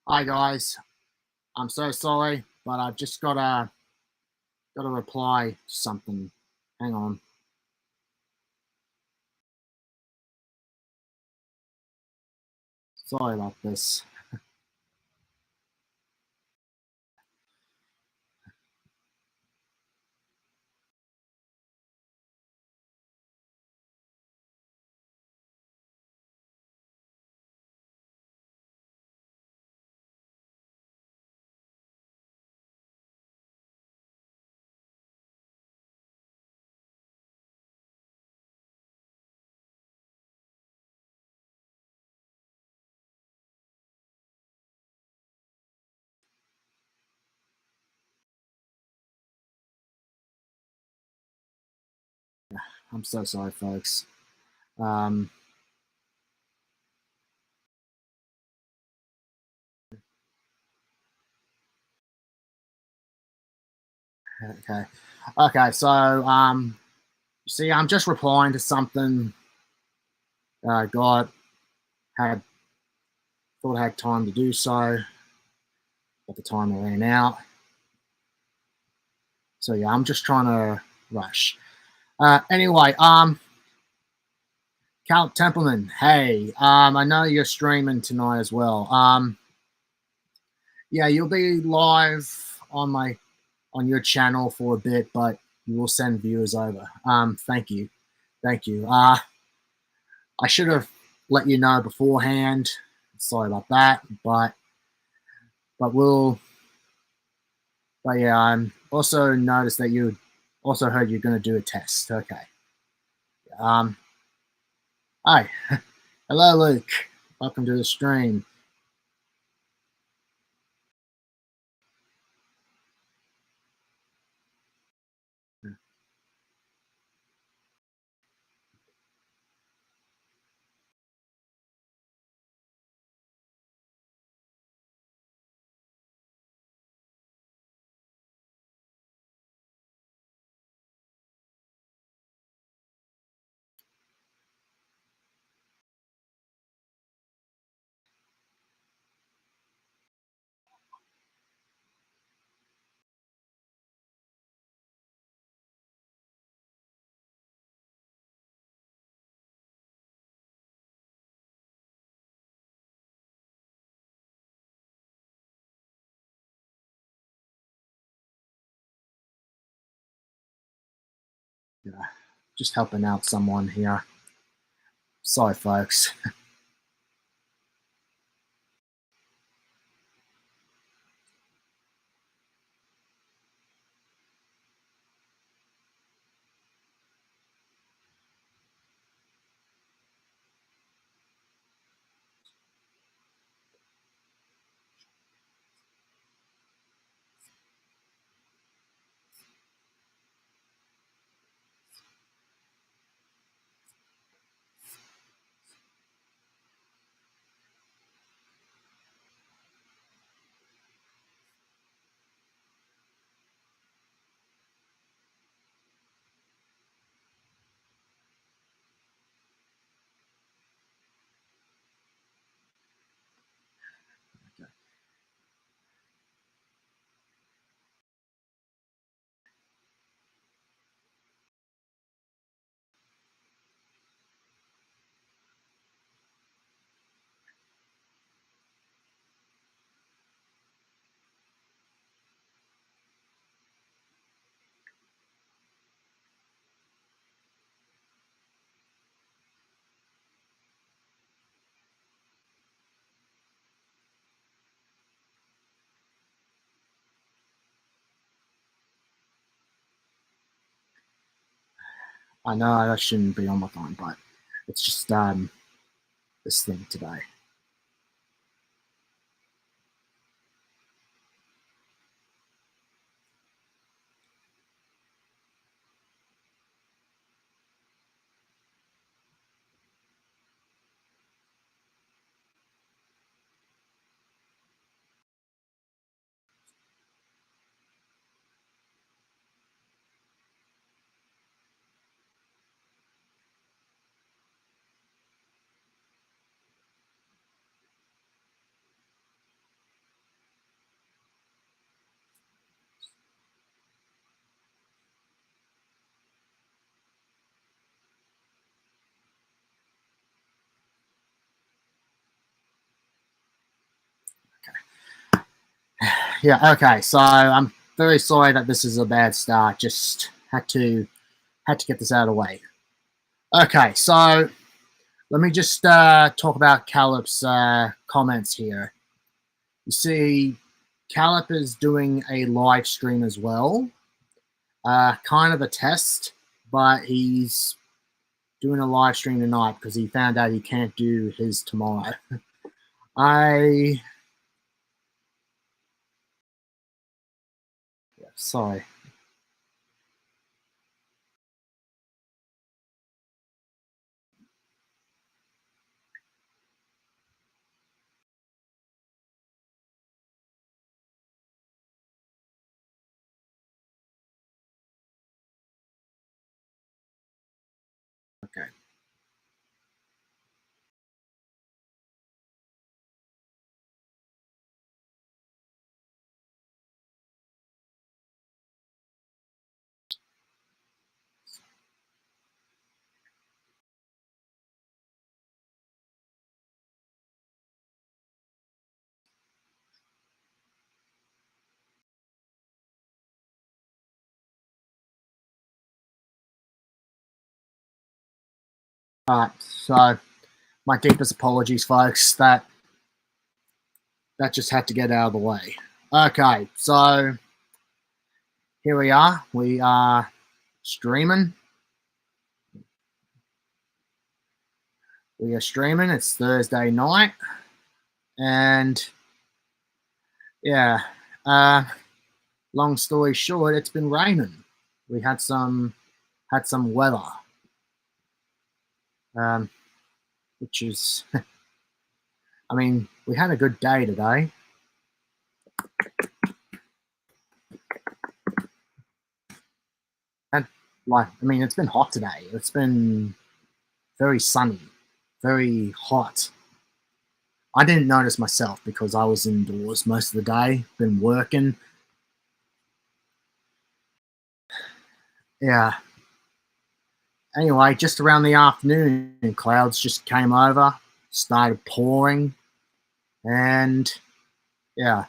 Hi guys, I'm so sorry, but I've just got to reply to something. Hang on. Sorry about this. I'm so sorry, folks. Um, okay, okay. So, you see, I'm just replying to something. God had thought I had time to do so, but the time ran out. So yeah, I'm just trying to rush. Anyway, Count Templeman, hey, I know you're streaming tonight as well. Yeah, you'll be live on your channel for a bit, but you will send viewers over. Thank you, thank you. I should have let you know beforehand. Sorry about that, but we'll. But yeah, also noticed that you also heard you're going to do a test. Okay. Um. Hi. Hello, Luke. Welcome to the stream. Yeah, just helping out someone here. Sorry, folks. I know I shouldn't be on my phone, but it's just this thing today. Yeah. Okay. So I'm very sorry that this is a bad start. Just had to get this out of the way. Okay. So let me just talk about Calip's comments here. You see, Calip is doing a live stream as well. Kind of a test, but he's doing a live stream tonight because he found out he can't do his tomorrow. Sorry. Okay. All right. So my deepest apologies, folks. That just had to get out of the way. Okay. So here we are. We are streaming. It's Thursday night, and yeah. Long story short, it's been raining. We had some weather, which is, I mean, we had a good day today. And it's been hot today. It's been very sunny, very hot. I didn't notice myself because I was indoors most of the day, been working. Yeah. Anyway, just around the afternoon, clouds just came over, started pouring, and yeah.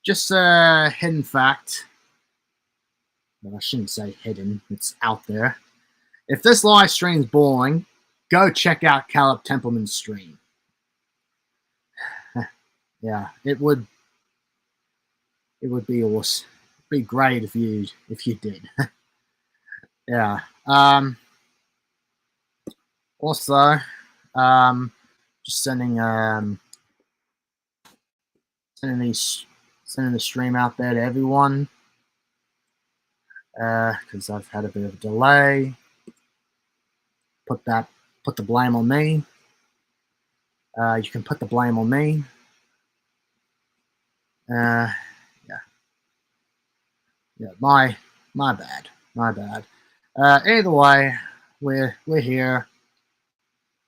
Just a hidden fact. Well, I shouldn't say hidden, it's out there. If this live stream's boring, go check out Caleb Templeman's stream. Yeah, it would be awesome. It'd be great if you did. Yeah. Also, just sending the stream out there to everyone, because I've had a bit of a delay. Put the blame on me. You can put the blame on me. Yeah. My bad. Either way, we're here.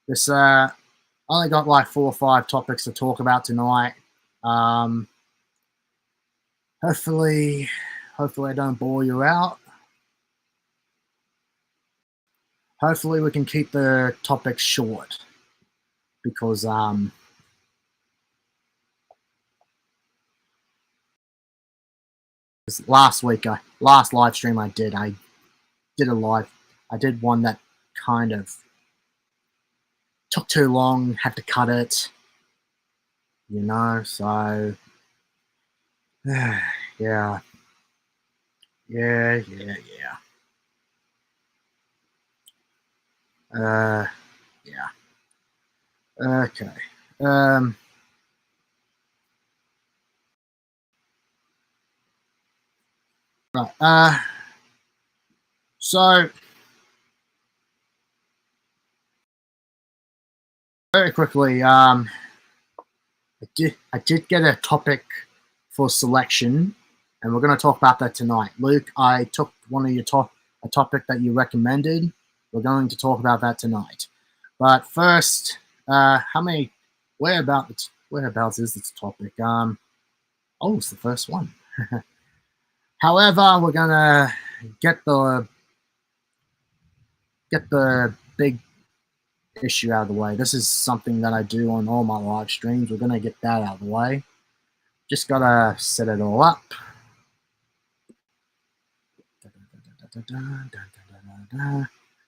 This only got like 4 or 5 topics to talk about tonight. Hopefully I don't bore you out. Hopefully we can keep the topics short because last live stream I did one that kind of took too long, had to cut it, so yeah. Yeah. Okay. Right. So very quickly, I did get a topic for selection, and we're going to talk about that tonight. Luke, I took one of your a topic that you recommended. We're going to talk about that tonight. But first, whereabouts is this topic? It's the first one. However, we're gonna get the big issue out of the way. This is something that I do on all my live streams. We're going to get that out of the way. Just got to set it all up.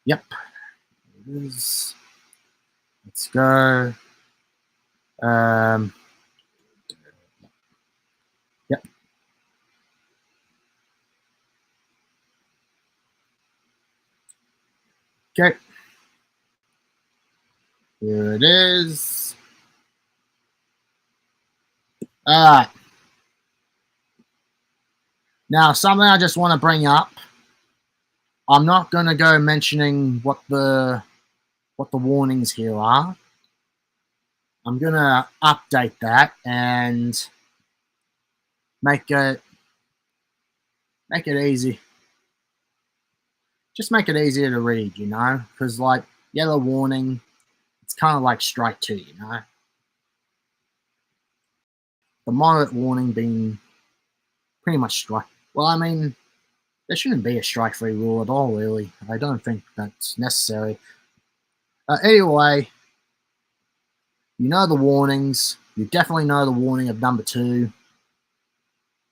Yep. It is. Let's go. Yep. Okay. Here it is. All right. Now, something I just want to bring up. I'm not going to go mentioning what the warnings here are. I'm going to update that and make it easy. Just make it easier to read, you know, because like yellow warning, it's kind of like strike 2, you know. The moderate warning being pretty much strike. Well, I mean, there shouldn't be a strike 3 rule at all, really. I don't think that's necessary. Anyway, you know the warnings. You definitely know the warning of number 2.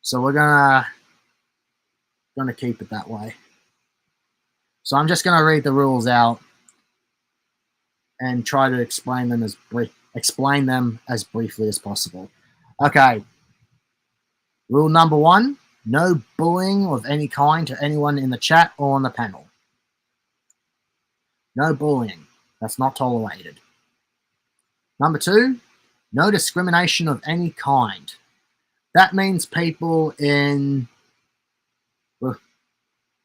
So we're gonna keep it that way. So I'm just gonna read the rules out and try to explain them as briefly as possible. Okay. Rule number 1: no bullying of any kind to anyone in the chat or on the panel. No bullying. That's not tolerated. Number 2: no discrimination of any kind. That means people in...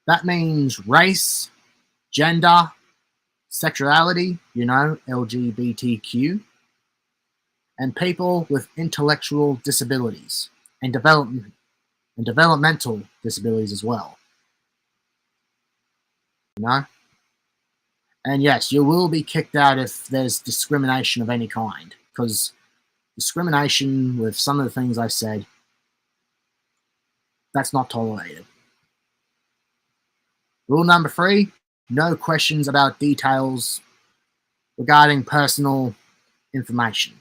that means race, gender, sexuality, you know, LGBTQ, and people with intellectual disabilities and developmental disabilities as well. You know? And yes, you will be kicked out if there's discrimination of any kind, because discrimination with some of the things I said, that's not tolerated. Rule number 3: no questions about details regarding personal information.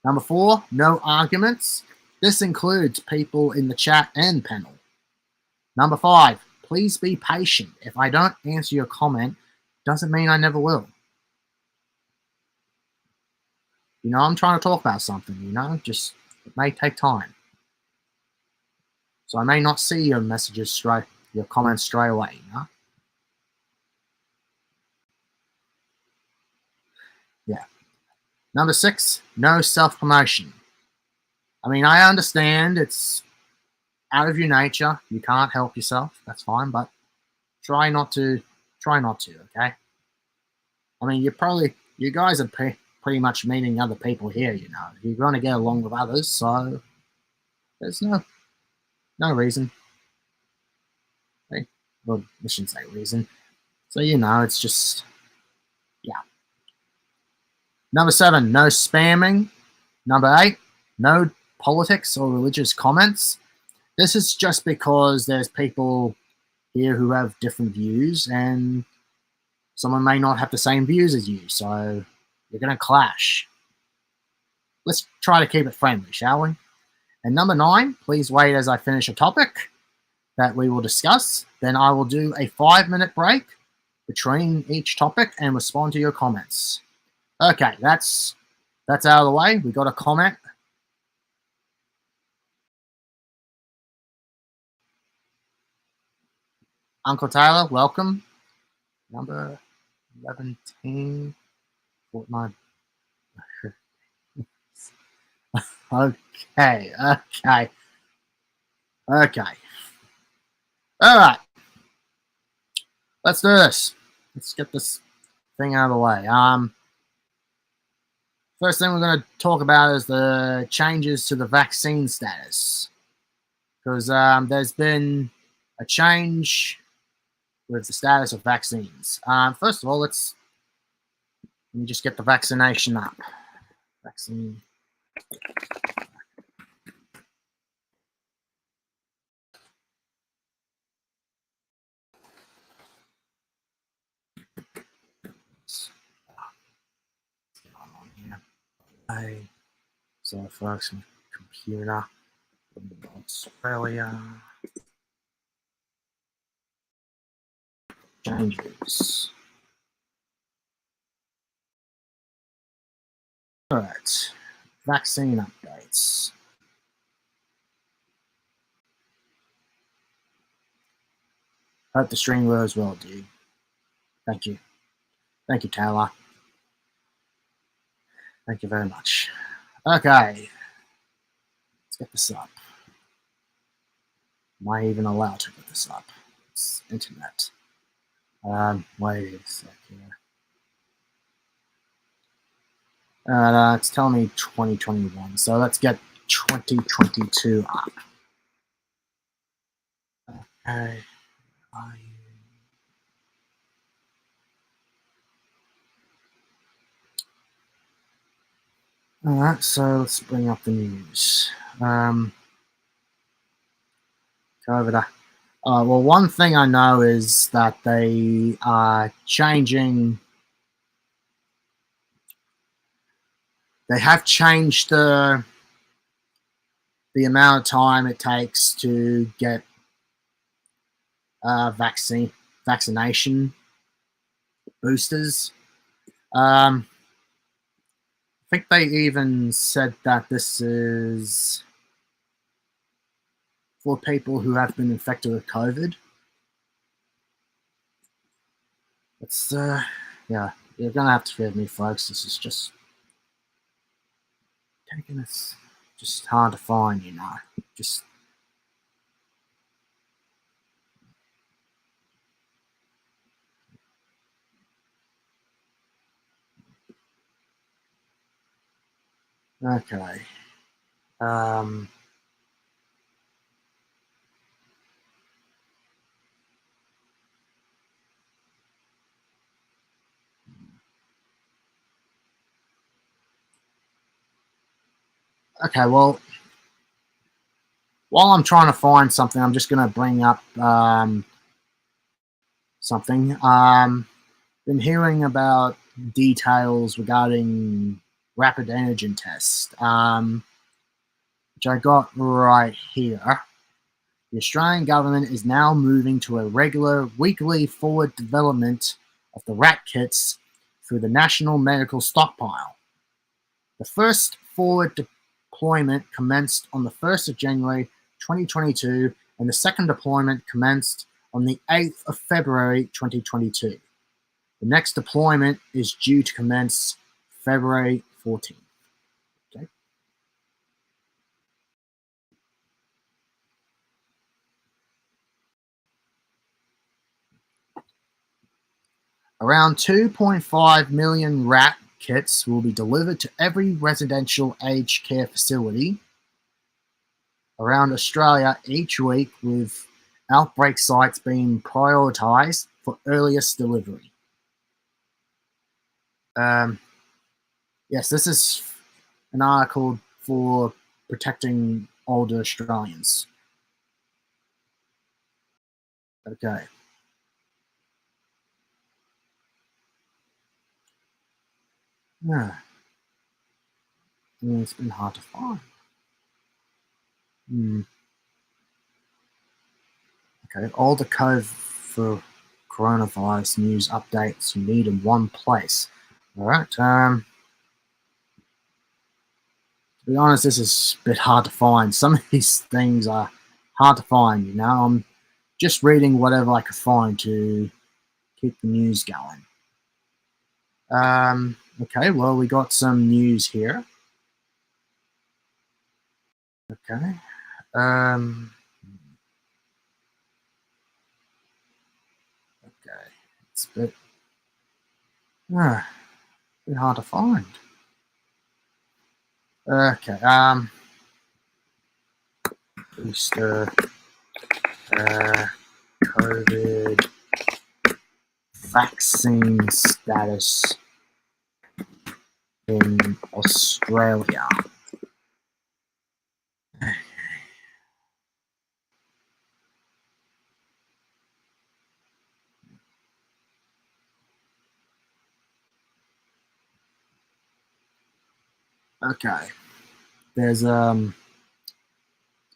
Number 4: no arguments. This includes people in the chat and panel. Number 5: please be patient. If I don't answer your comment, doesn't mean I never will. You know, I'm trying to talk about something, you know, just it may take time. So I may not see your messages your comments straight away, you know? Yeah. Number 6: no self-promotion. I mean, I understand it's out of your nature. You can't help yourself. That's fine, but try not to, okay? I mean, you guys are pretty much meeting other people here, you know. You're going to get along with others, so there's no reason. Okay? Well, I shouldn't say reason. So, you know, it's just, yeah. Number 7: no spamming. Number 8: no politics or religious comments. This is just because there's people here who have different views, and someone may not have the same views as you, so you're going to clash. Let's try to keep it friendly, shall we? And number 9: please wait as I finish a topic that we will discuss. Then I will do a 5-minute break between each topic and respond to your comments. Okay, that's out of the way. We got a comment. Uncle Taylor, welcome. Number 11, Fortnite. Okay. All right. Let's do this. Let's get this thing out of the way. First thing we're going to talk about is the changes to the vaccine status, because there's been a change with the status of vaccines. First of all, let me just get the vaccination up. Vaccine. Okay. So folks, my computer, Australia, changes. All right, vaccine updates. Hope the stream goes well, dude. Thank you. Thank you, Taylor. Thank you very much. Okay, let's get this up. Am I even allowed to get this up? It's internet. Wait a sec here. It's telling me 2021, so let's get 2022 up. Okay. Alright, so let's bring up the news. Go over there. Well, one thing I know is that they are changing. They have changed the amount of time it takes to get vaccination boosters. I think they even said that this is for people who have been infected with COVID. It's yeah, you're gonna have to forgive me, folks. This is just taking this just hard to find, you know. Just okay. Okay, well, while I'm trying to find something, I'm just going to bring up something. Been hearing about details regarding rapid antigen tests, which I got right here. The Australian government is now moving to a regular weekly forward development of the rat kits through the National Medical Stockpile. The first forward deployment commenced on the 1st of January 2022, and the second deployment commenced on the 8th of February 2022. The next deployment is due to commence February 14th. Okay. Around 2.5 million rat kits will be delivered to every residential aged care facility around Australia each week, with outbreak sites being prioritised for earliest delivery. Yes, this is an article for protecting older Australians. Okay. Yeah. It's been hard to find. Okay, all the code for coronavirus news updates you need in one place. All right. To be honest, this is a bit hard to find. Some of these things are hard to find. You know, I'm just reading whatever I could find to keep the news going. Okay, well, we got some news here. Okay. Okay. It's a bit hard to find. Okay. Booster COVID vaccine status in Australia. Okay. There's it's a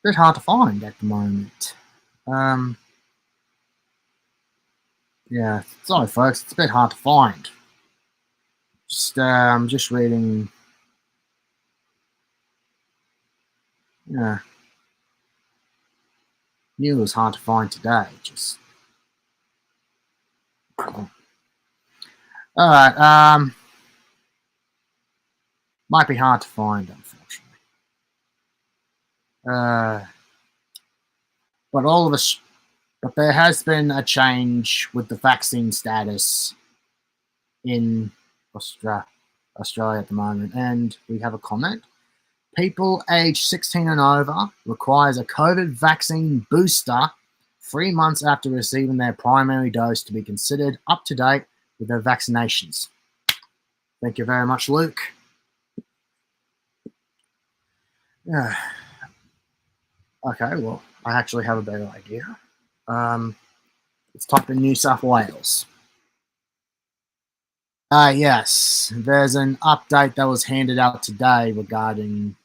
bit hard to find at the moment. Um, yeah, sorry folks, it's a bit hard to find. Just reading. Yeah, knew it was hard to find today. Just all right. Might be hard to find, unfortunately. Uh, but all of us. But there has been a change with the vaccine status in Australia at the moment, and we have a comment. People aged 16 and over requires a COVID vaccine booster 3 months after receiving their primary dose to be considered up to date with their vaccinations. Thank you very much, Luke. Yeah. Okay, well, I actually have a better idea. Let's type in New South Wales. Yes, there's an update that was handed out today regarding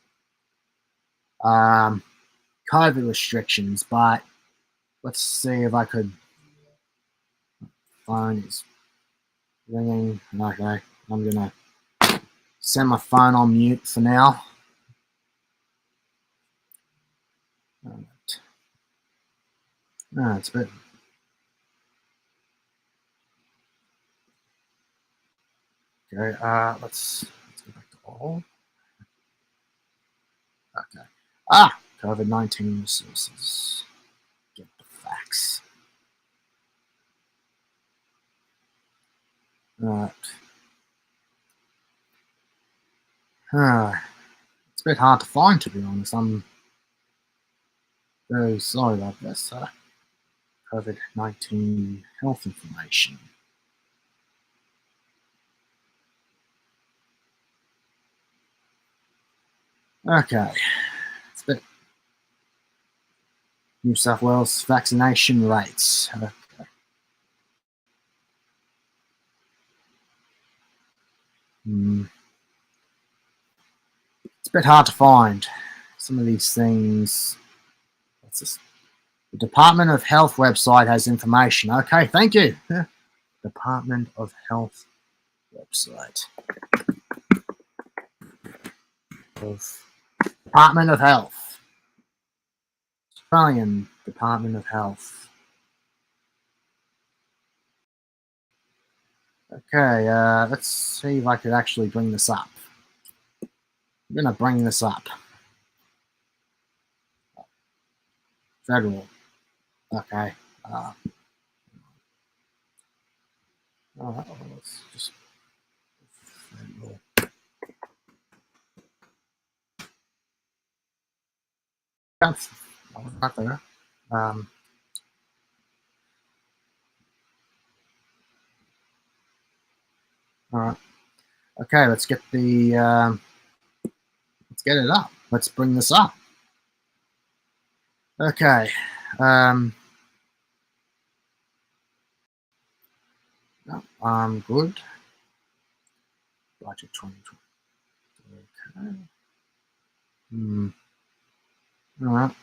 COVID restrictions, but let's see if I could. Phone is ringing. Okay, I'm gonna send my phone on mute for now. Alright. It's a bit. Okay, let's go back to all. Okay. COVID-19 resources. Get the facts. Alright. It's a bit hard to find, to be honest. I'm very sorry about this. COVID-19 health information. Okay. It's a bit. New South Wales vaccination rates. Okay. It's a bit hard to find some of these things. What's this? The Department of Health website has information. Okay, thank you. Department of Health website. Department of Health. Australian Department of Health. Okay, let's see if I could actually bring this up. I'm going to bring this up. Federal. Okay. Let's just federal. That's not there. All right. Okay, let's get the let's get it up. Let's bring this up. Okay. No, I'm good. Budget 2020. Okay. All right.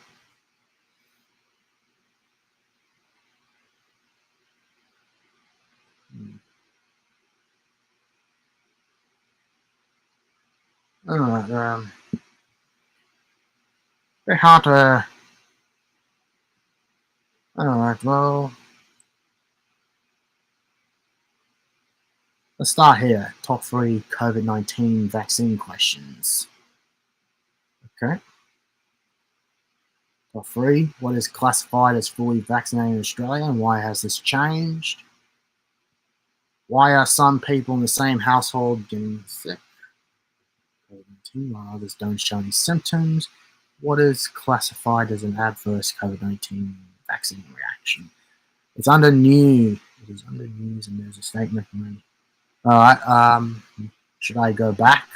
All right. Very hard to. All right. Well, let's start here. Top 3 COVID-19 vaccine questions. Okay. Top 3. What is classified as fully vaccinated in Australia, and why has this changed? Why are some people in the same household getting sick? COVID-19, while others don't show any symptoms. What is classified as an adverse COVID-19 vaccine reaction? It's under new. It is under news, and there's a statement from me. All right. Should I go back?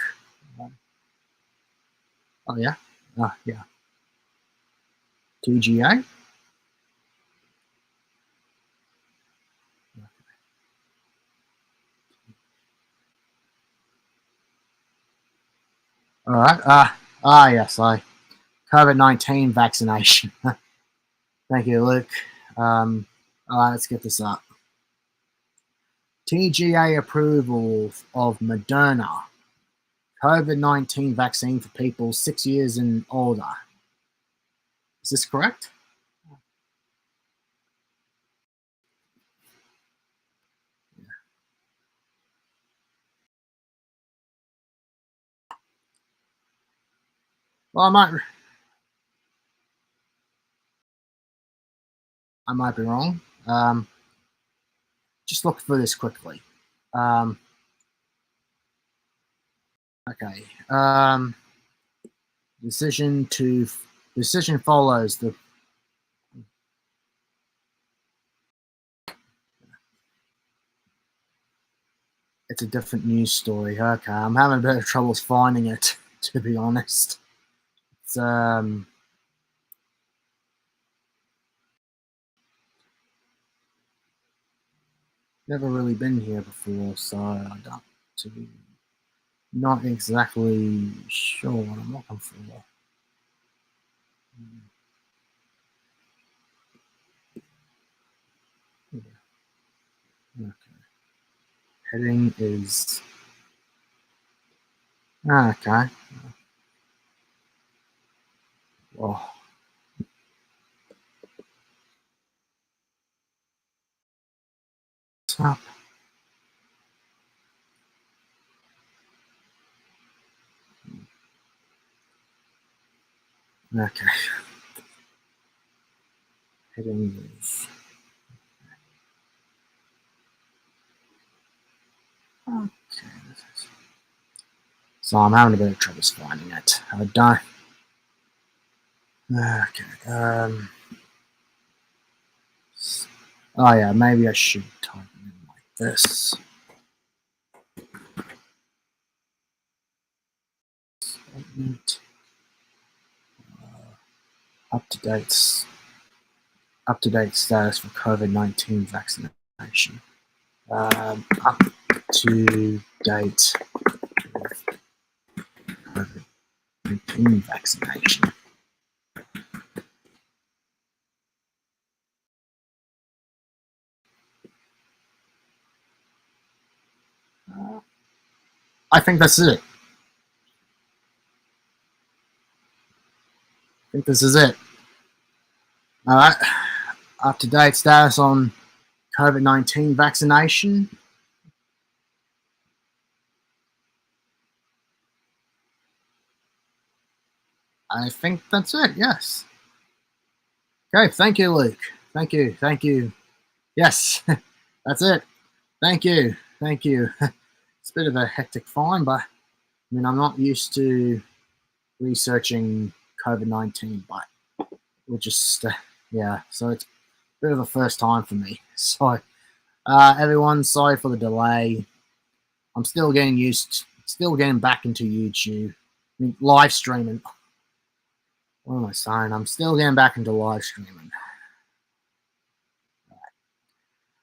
Oh yeah. Yeah. TGA. All right. Yes, COVID-19 vaccination. Thank you, Luke. All right, let's get this up. TGA approval of Moderna COVID-19 vaccine for people 6 years and older. Is this correct? Well, I might be wrong. Just look for this quickly. Okay. Decision follows the. It's a different news story. Okay, I'm having a bit of trouble finding it, to be honest. It's never really been here before, so I don't to be not exactly sure what I'm looking for. Okay. Heading is okay. Well, up. Okay. Heading is okay. So I'm having a bit of trouble finding it. I don't. Okay. Oh yeah, maybe I should type it in like this. Statement. Up to date status for COVID-19 vaccination. Up to date COVID-19 vaccination. I think that's it. I think this is it. All right. Up to date status on COVID-19 vaccination. I think that's it. Yes. Okay. Thank you, Luke. Thank you. Thank you. Yes. That's it. Thank you. Thank you. It's a bit of a hectic find, but I mean, I'm not used to researching COVID-19, but we'll just, yeah, so it's a bit of a first time for me. So, everyone, sorry for the delay. I'm still getting back into YouTube. I mean, live streaming. What am I saying? I'm still getting back into live streaming.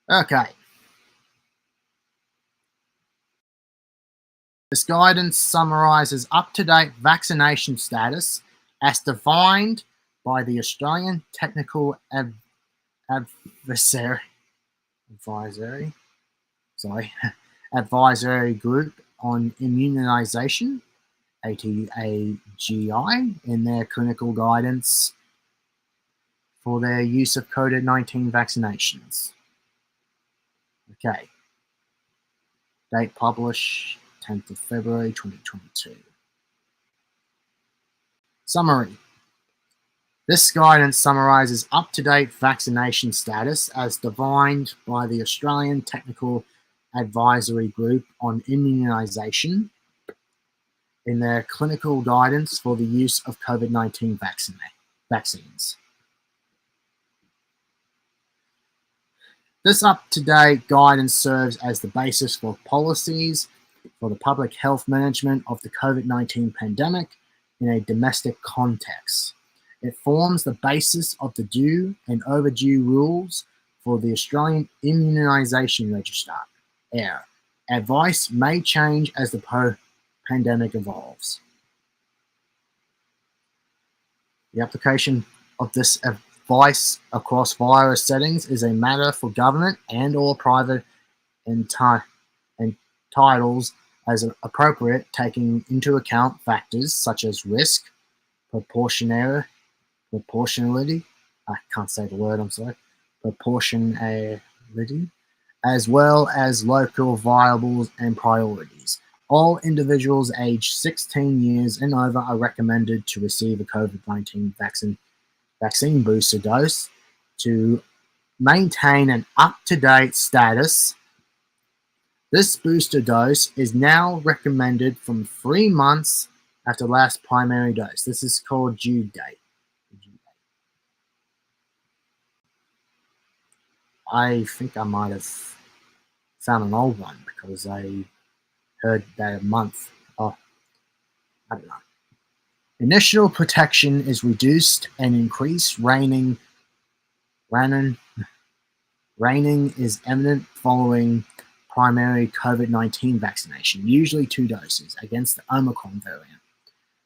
Okay. This guidance summarizes up-to-date vaccination status as defined by the Australian Technical Advisory Group on Immunisation, ATAGI, in their clinical guidance for their use of COVID-19 vaccinations. Okay. Date published 10th of February 2022. Summary. This guidance summarizes up-to-date vaccination status as defined by the Australian Technical Advisory Group on Immunisation in their clinical guidance for the use of COVID-19 vaccines. This up-to-date guidance serves as the basis for policies for the public health management of the COVID-19 pandemic in a domestic context. It forms the basis of the due and overdue rules for the Australian Immunisation Register, AIR. Advice may change as the pandemic evolves. The application of this advice across virus settings is a matter for government and/or private entitles as appropriate, taking into account factors such as risk, proportionality, I can't say the word, I'm sorry, proportionality, as well as local variables and priorities. All individuals aged 16 years and over are recommended to receive a COVID-19 vaccine booster dose to maintain an up-to-date status. This booster dose is now recommended from 3 months after last primary dose. This is called due date. I think I might have found an old one because I heard that a month. Oh, I don't know. Initial protection is reduced and increased reigning is evident following primary COVID-19 vaccination, usually 2 doses, against the Omicron variant.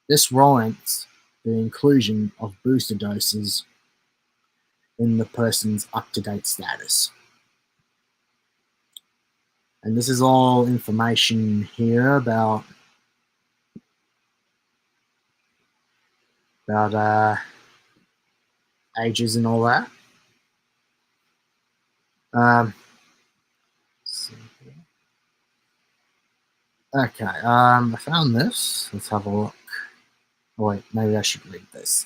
This warrants the inclusion of booster doses in the person's up-to-date status. And this is all information here about ages and all that. Okay, I found this. Let's have a look. Oh, wait, maybe I should read this.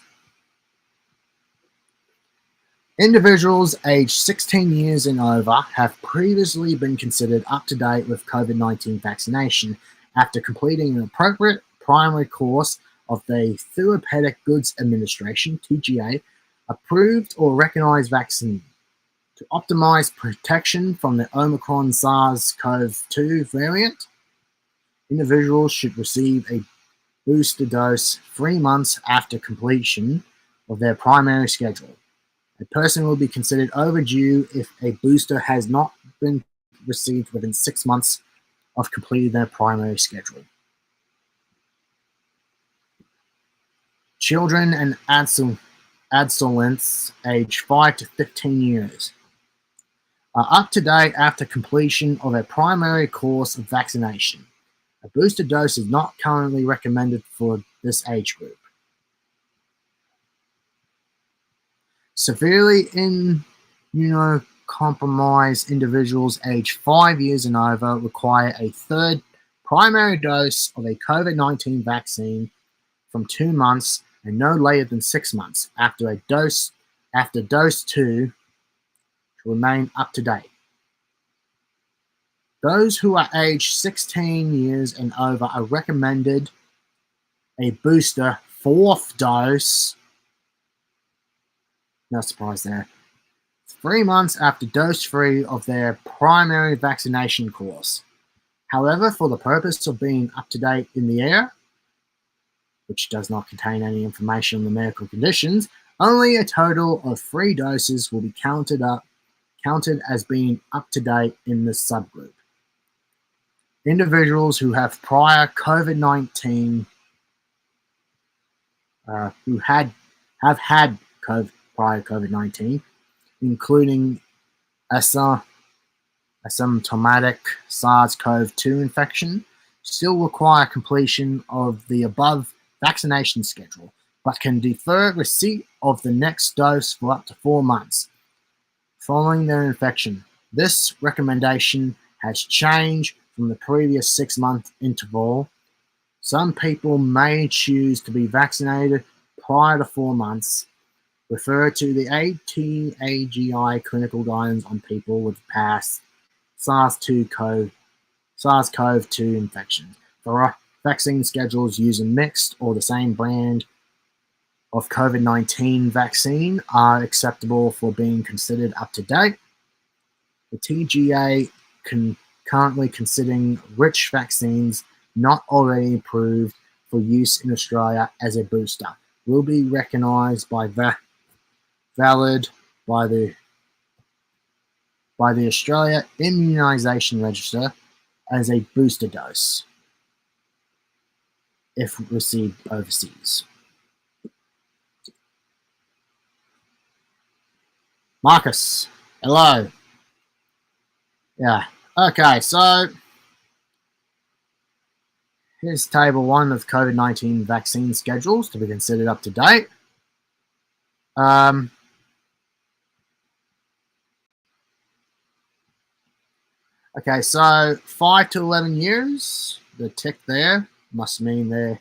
Individuals aged 16 years and over have previously been considered up to date with COVID-19 vaccination after completing an appropriate primary course of the Therapeutic Goods Administration (TGA) approved or recognized vaccine. To optimize protection from the Omicron SARS-CoV-2 variant, individuals should receive a booster dose 3 months after completion of their primary schedule. A person will be considered overdue if a booster has not been received within 6 months of completing their primary schedule. Children and adolescents aged 5 to 15 years are up to date after completion of a primary course of vaccination. A booster dose is not currently recommended for this age group. Severely immunocompromised individuals aged 5 years and over require a third primary dose of a COVID-19 vaccine from 2 months and no later than 6 months after dose 2 to remain up to date. Those who are aged 16 years and over are recommended a booster 4th dose. No surprise there. 3 months after dose 3 of their primary vaccination course. However, for the purpose of being up to date in the area, which does not contain any information on the medical conditions, only a total of 3 doses will be counted as being up to date in this subgroup. Individuals who have prior COVID-19 have had prior COVID-19, including asymptomatic SARS-CoV-2 infection, still require completion of the above vaccination schedule, but can defer receipt of the next dose for up to 4 months following their infection. This recommendation has changed from the previous 6-month interval. Some people may choose to be vaccinated prior to 4 months. Refer to the ATAGI clinical guidance on people with past SARS-CoV-2 infections. For vaccine schedules using mixed or the same brand of COVID-19 vaccine are acceptable for being considered up to date. The TGA currently considering which vaccines not already approved for use in Australia as a booster will be recognised by valid by the Australia Immunisation Register as a booster dose if received overseas. Marcus, hello. Yeah. Okay, so here's table 1 of COVID-19 vaccine schedules to be considered up to date. Okay, so 5 to 11 years, the tick there must mean they're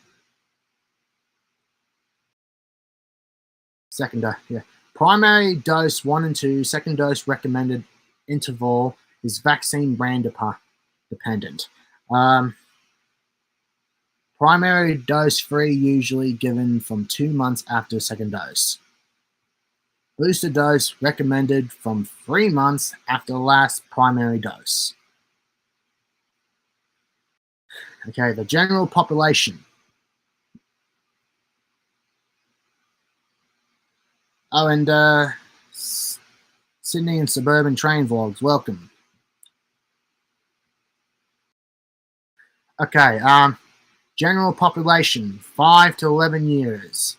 second dose. Yeah. Primary dose 1 and 2, second dose recommended interval is vaccine brand dependent. Primary dose 3 usually given from 2 months after second dose. Booster dose recommended from 3 months after last primary dose. Okay, the general population. Oh, and Sydney and Suburban Train Vlogs, welcome. Okay, general population, 5 to 11 years.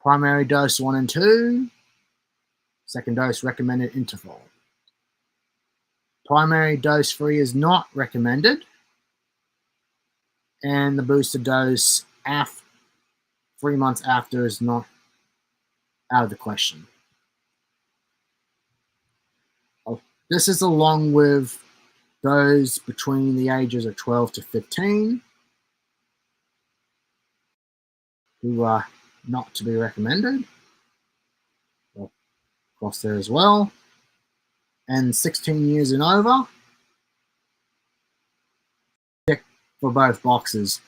Primary dose 1 and 2. Second dose recommended interval. Primary dose 3 is not recommended. And the booster dose 3 months after is not out of the question. This is along with those between the ages of 12 to 15 who are not to be recommended. Well, across there as well. And 16 years and over. Tick for both boxes.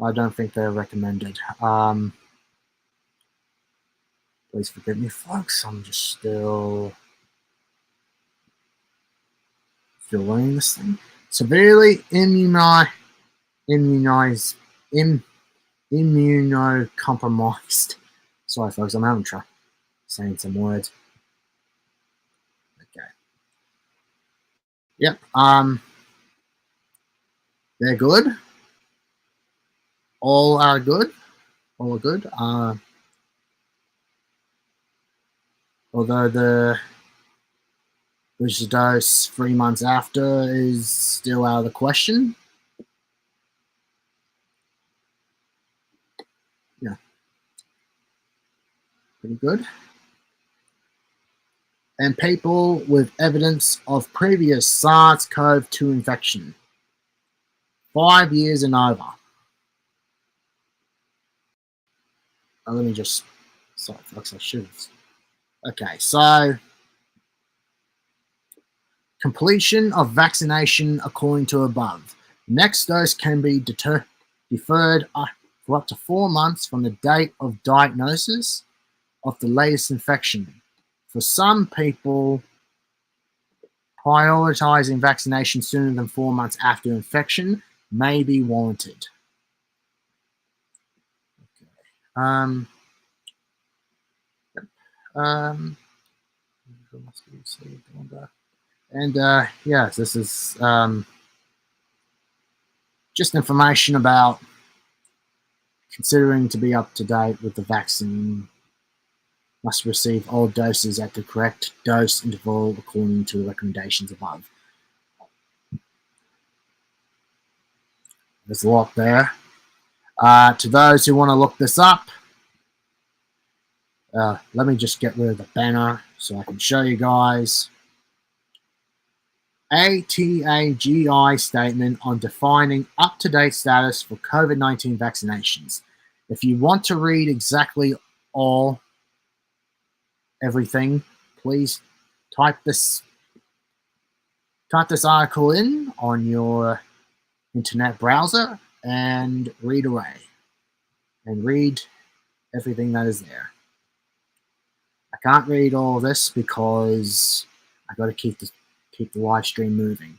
I don't think they're recommended. Please forgive me, folks. I'm just still learning this thing. Severely immunocompromised. Sorry, folks. I'm having trouble saying some words. Okay. Yep. They're good. All are good. All are good. Although the booster dose 3 months after is still out of the question. Yeah. Pretty good. And people with evidence of previous SARS-CoV-2 infection. 5 years and over. Oh, let me just... Sorry, folks, I should have... Okay, so... Completion of vaccination according to above. Next dose can be deferred for up to 4 months from the date of diagnosis of the latest infection. For some people, prioritizing vaccination sooner than 4 months after infection may be warranted. Okay. Yes, this is just information about considering to be up to date with the vaccine. Must receive all doses at the correct dose interval according to the recommendations above. There's a lot there. To those who want to look this up, let me just get rid of the banner so I can show you guys. ATAGI statement on defining up-to-date status for COVID-19 vaccinations. If you want to read exactly everything, please type this article in on your internet browser and read away. And read everything that is there. I can't read all this because I got to keep the live stream moving.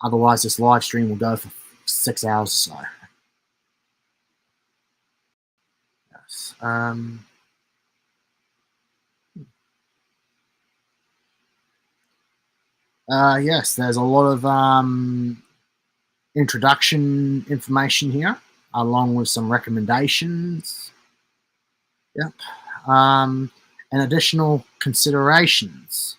Otherwise, this live stream will go for 6 hours or so. Yes. Yes, there's a lot of introduction information here, along with some recommendations. Yep. And and additional considerations.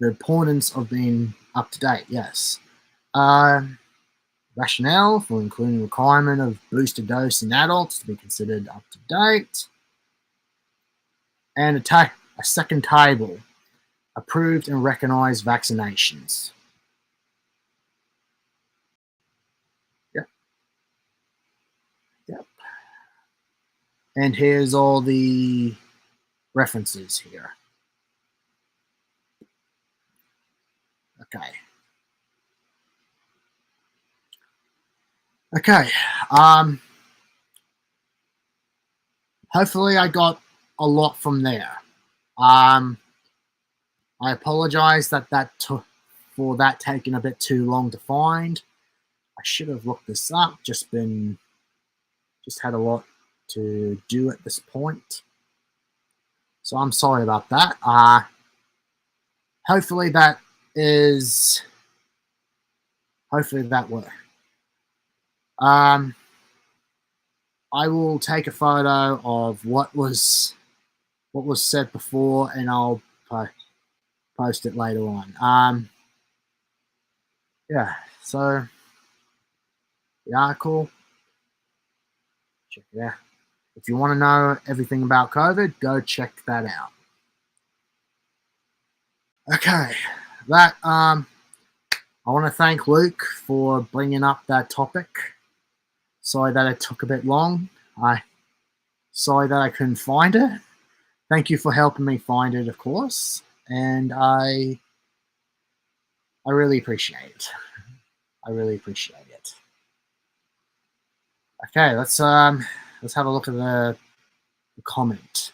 The importance of being up to date, yes. Rationale for including requirement of booster dose in adults to be considered up to date. And a second table, approved and recognized vaccinations. Yep. Yep. And here's all the references here. Okay. Okay. Hopefully I got a lot from there. I apologize for that taking a bit too long to find. I should have looked this up. Just had a lot to do at this point. So I'm sorry about that. Hopefully that worked. I will take a photo of what was said before, and I'll post it later on. Yeah, so the article, check it out. If you want to know everything about COVID, go check that out. Okay, I want to thank Luke for bringing up that topic. Sorry that it took a bit long. Sorry that I couldn't find it. Thank you for helping me find it, of course, and I really appreciate it. I really appreciate it. Okay, let's have a look at the comment.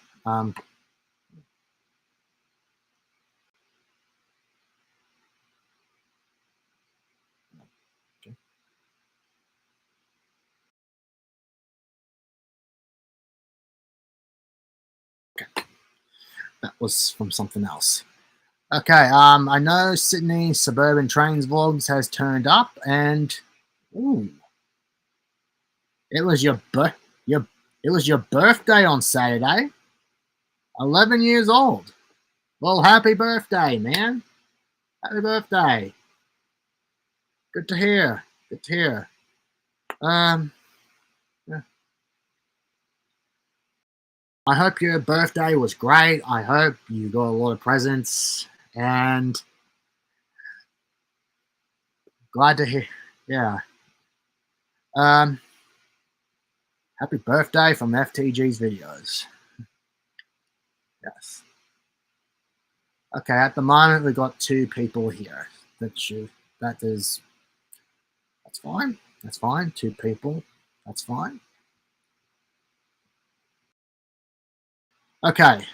That was from something else. Okay, I know Sydney Suburban Trains Vlogs has turned up, and it was your birthday on Saturday. 11 years old. Well, happy birthday, man. Happy birthday. Good to hear. Good to hear. Yeah. I hope your birthday was great. I hope you got a lot of presents, and glad to hear. Yeah. Happy birthday from FTG's videos. Yes. Okay, at the moment we've got 2 people here. That's fine. That's fine. 2 people. That's fine. Okay.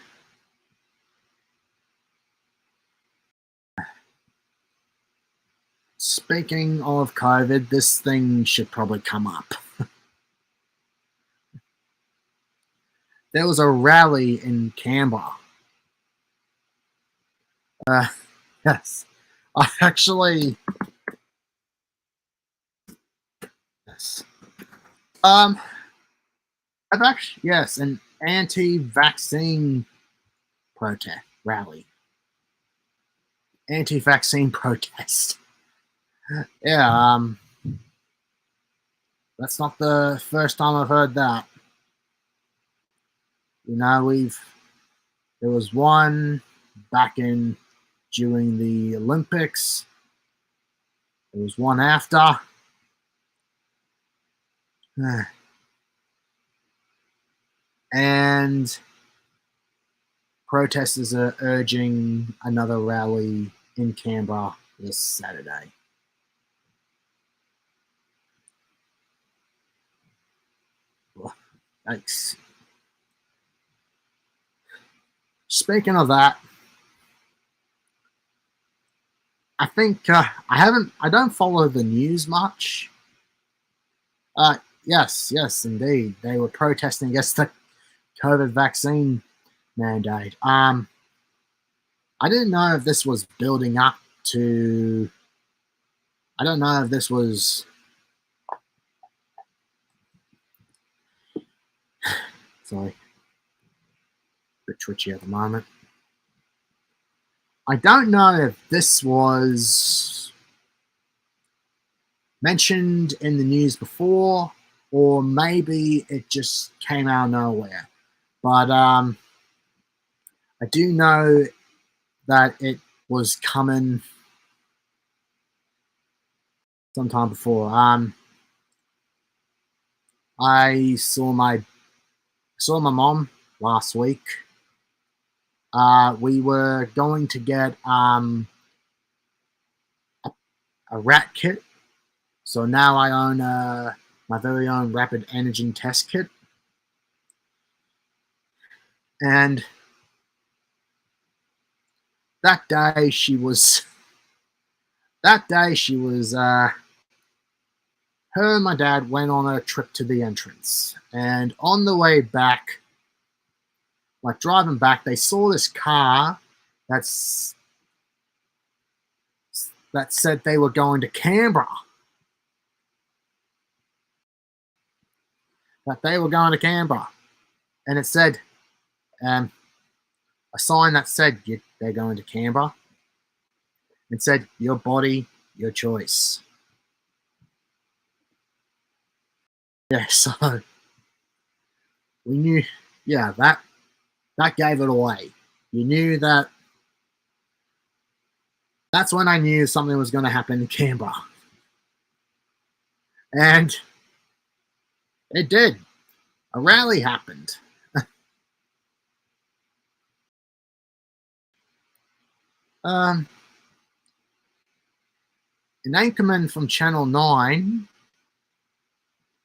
Speaking of COVID, this thing should probably come up. There was a rally in Canberra. Yes. I actually... Yes. Yes, an anti-vaccine protest rally. Anti-vaccine protest. Yeah, that's not the first time I've heard that. You know, there was one back during the Olympics. There was one after. And protesters are urging another rally in Canberra this Saturday. Thanks. Speaking of that, I think I don't follow the news much. Yes, indeed. They were protesting against the COVID vaccine mandate. I didn't know if this was building up to... I don't know if this was Sorry, a bit twitchy at the moment. I don't know if this was mentioned in the news before, or maybe it just came out of nowhere. But I do know that it was coming sometime before. I saw my mom last week. We were going to get a rat kit, so now I own my very own rapid antigen test kit, and that day she was her and my dad went on a trip to the entrance, and on the way back, like driving back, they saw this car that said they were going to Canberra. And it said a sign that said they're going to Canberra. It said, "Your body, your choice." Yeah, so we knew. Yeah, that gave it away. You knew that. That's when I knew something was going to happen in Canberra, and it did. A rally happened. An anchorman from Channel 9.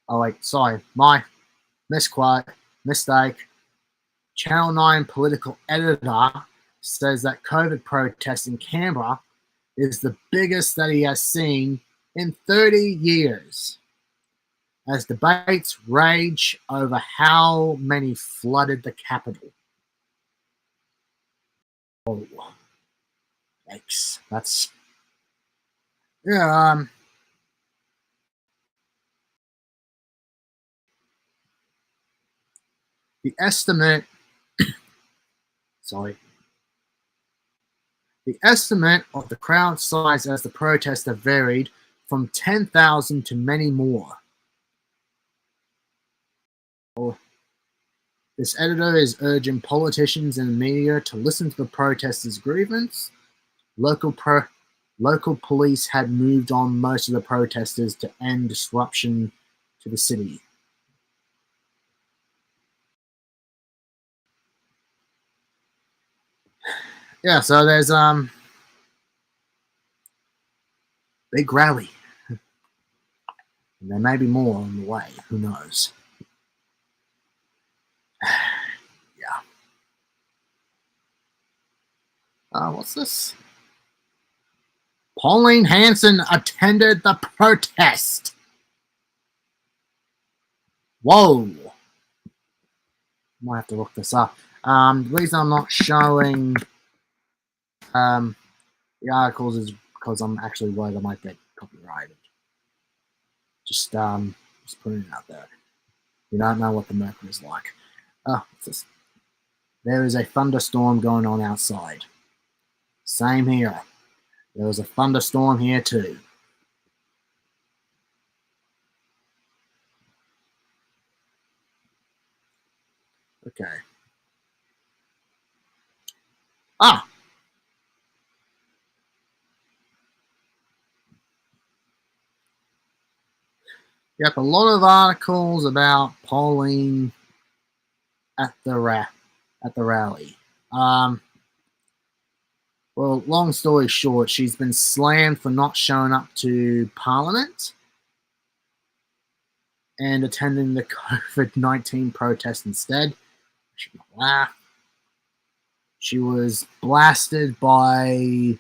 Oh wait, sorry, my mistake. Channel 9 political editor says that COVID protests in Canberra is the biggest that he has seen in 30 years, as debates rage over how many flooded the capital. Oh, yikes. That's... Yeah, the estimate... Sorry. The estimate of the crowd size as the protests have varied from 10,000 to many more. Oh, this editor is urging politicians and the media to listen to the protesters' grievance. Local police had moved on most of the protesters to end disruption to the city. Yeah, so there's big rally. And there may be more on the way. Who knows? Yeah. What's this? Pauline Hanson attended the protest. Whoa. Might have to look this up. The reason I'm not showing the articles is because I'm actually worried I might get copyrighted. Just putting it out there. You don't know what the mercury is like. Oh, what's this? There is a thunderstorm going on outside. Same here. There was a thunderstorm here too. Okay. Ah! Yep, a lot of articles about Pauline at the rally. Well, long story short, she's been slammed for not showing up to Parliament and attending the COVID-19 protest instead. She should not laugh. She was blasted by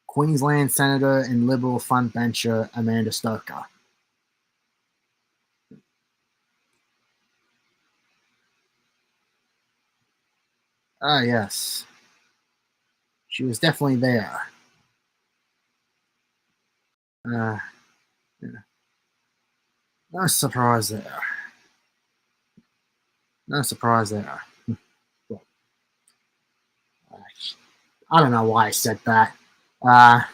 Queensland Senator and Liberal frontbencher Amanda Stoker. Ah, yes. She was definitely there. Yeah. No surprise there. No surprise there. Well, I don't know why I said that. I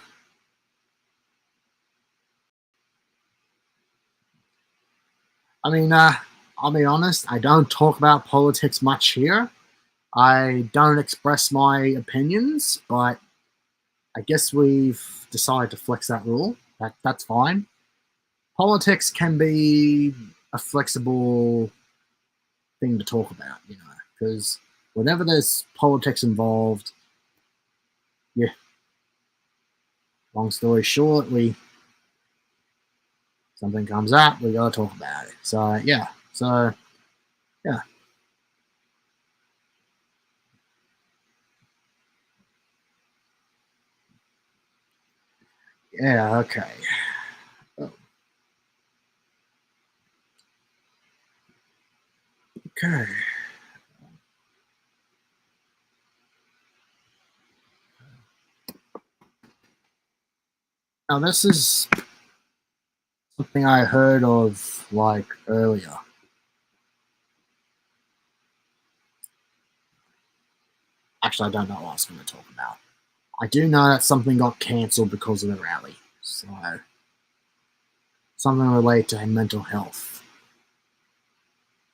mean, I'll be honest, I don't talk about politics much here. I don't express my opinions, but I guess we've decided to flex that rule. That's fine. Politics can be a flexible thing to talk about, because whenever there's politics involved, yeah. Long story short, something comes up, we gotta talk about it. So yeah, yeah. Yeah, okay. Oh, okay. Now this is something I heard of like earlier. Actually, I don't know what I was going to talk about. I do know that something got cancelled because of the rally. So something related to mental health.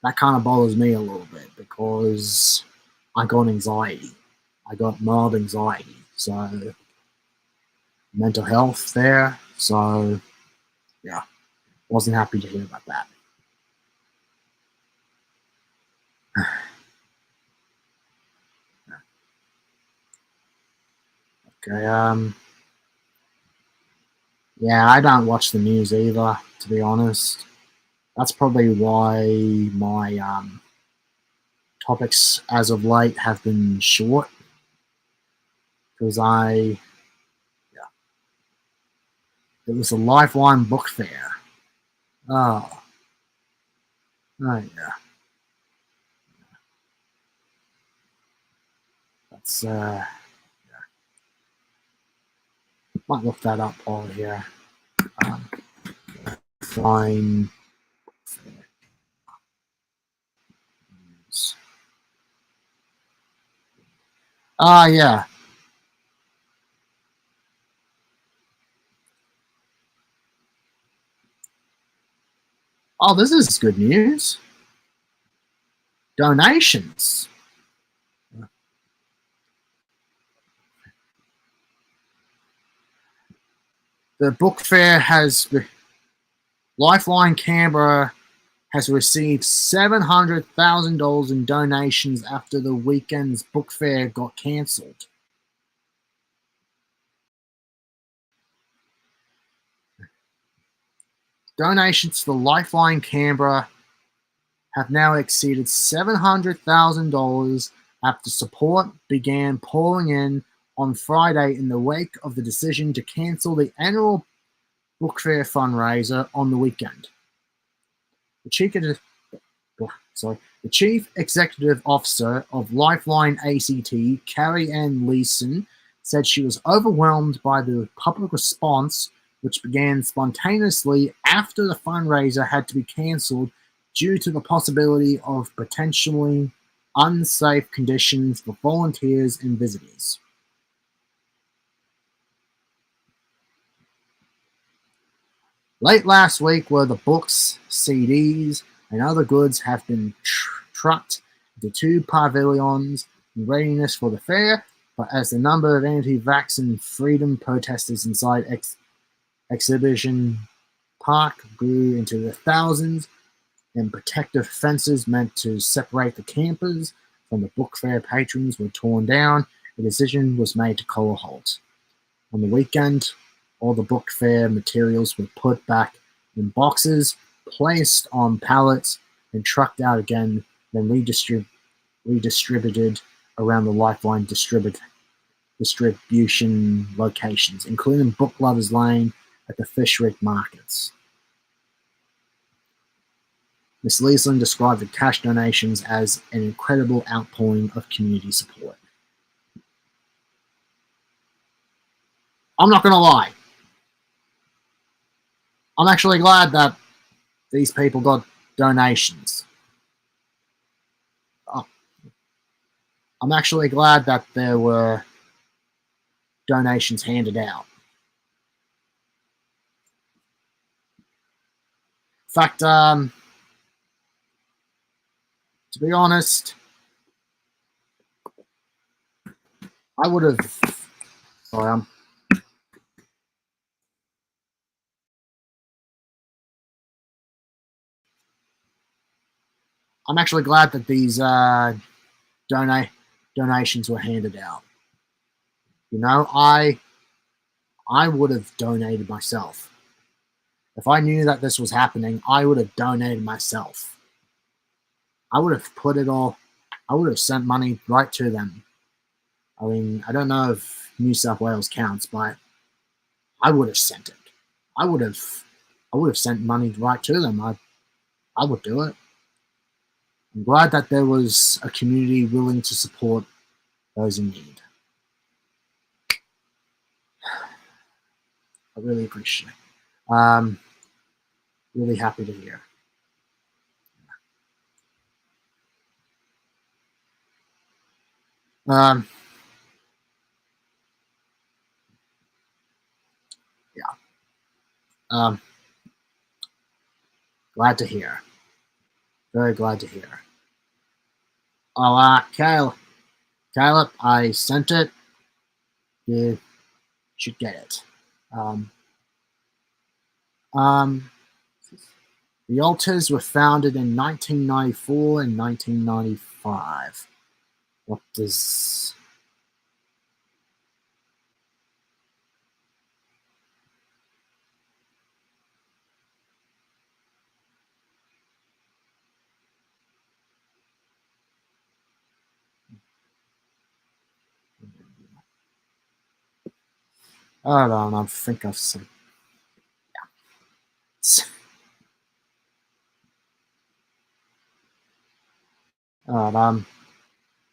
That kind of bothers me a little bit because I got anxiety. I got mild anxiety. So mental health there. So yeah, wasn't happy to hear about that. Okay, yeah, I don't watch the news either, to be honest. That's probably why my topics as of late have been short, because it was a Lifeline book fair. Oh, oh yeah. That's might look that up while here. Um, Fine. Ah, yeah. Oh, this is good news. Donations. The book fair has Lifeline Canberra has received $700,000 in donations after the weekend's book fair got cancelled. Donations to the Lifeline Canberra have now exceeded $700,000 after support began pouring in on Friday in the wake of the decision to cancel the annual book fair fundraiser on the weekend. The Chief Executive Officer of Lifeline ACT, Carrie Ann Leeson, said she was overwhelmed by the public response, which began spontaneously after the fundraiser had to be cancelled due to the possibility of potentially unsafe conditions for volunteers and visitors. Late last week were the books, CDs, and other goods have been trucked to two pavilions in readiness for the fair, but as the number of anti-vaccine freedom protesters inside Exhibition Park grew into the thousands, and protective fences meant to separate the campers from the book fair patrons were torn down, a decision was made to call a halt. On the weekend, all the book fair materials were put back in boxes, placed on pallets, and trucked out again, then redistributed around the Lifeline distribution locations, including Book Lovers Lane at the Fishwick markets. Ms. Leeson described the cash donations as an incredible outpouring of community support. I'm not going to lie. I'm actually glad that these people got donations. I'm actually glad that there were donations handed out. In fact, to be honest, I would have. Sorry, I'm actually glad that these donations were handed out. You know, I would have donated myself. If I knew that this was happening, I would have donated myself. I would have put it all. I would have sent money right to them. I mean, I don't know if New South Wales counts, but I would have sent it. I would have sent money right to them. I would do it. I'm glad that there was a community willing to support those in need. I really appreciate it. Really happy to hear. Yeah. Glad to hear. Very glad to hear. Oh, Caleb, I sent it. You should get it. The altars were founded in 1994 and 1995. What does... I don't know, I think I've seen... Yeah.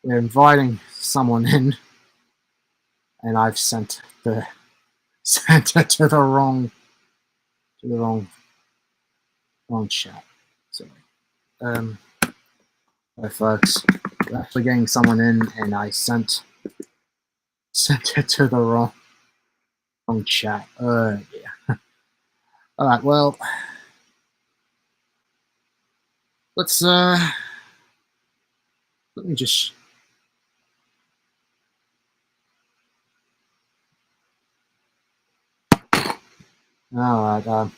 We're inviting someone in, and I've sent it to the wrong chat. Sorry. Hi folks, we're actually getting someone in, and I sent it to the wrong chat. Yeah. All right. Well, let's let me just. All right.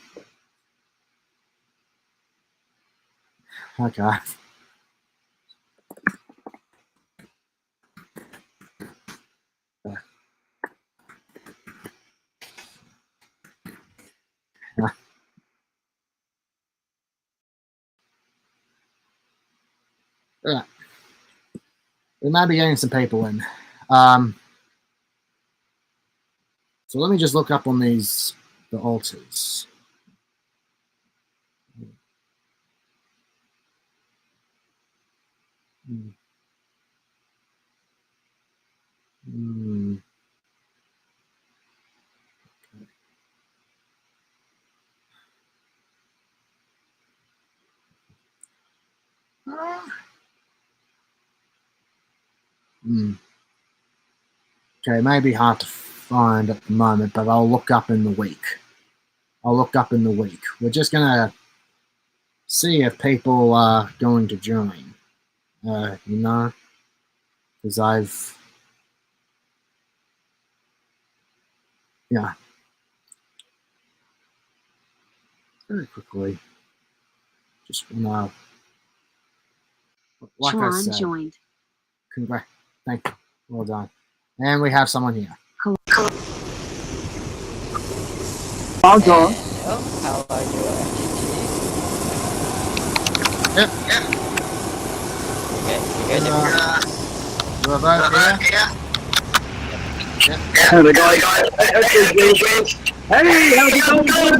Okay. Yeah. We might be getting some people in. So let me just look up on the altars. Okay, it may be hard to find at the moment, but I'll look up in the week. We're just gonna see if people are going to join. You know, because very quickly, just wanna, like I said, joined. Congrats, thank you, well done. And we have someone here. Hello. How are you? Yep. Okay, you guys are We're both here. Yep. Hey, the guy. Hey, how's it going?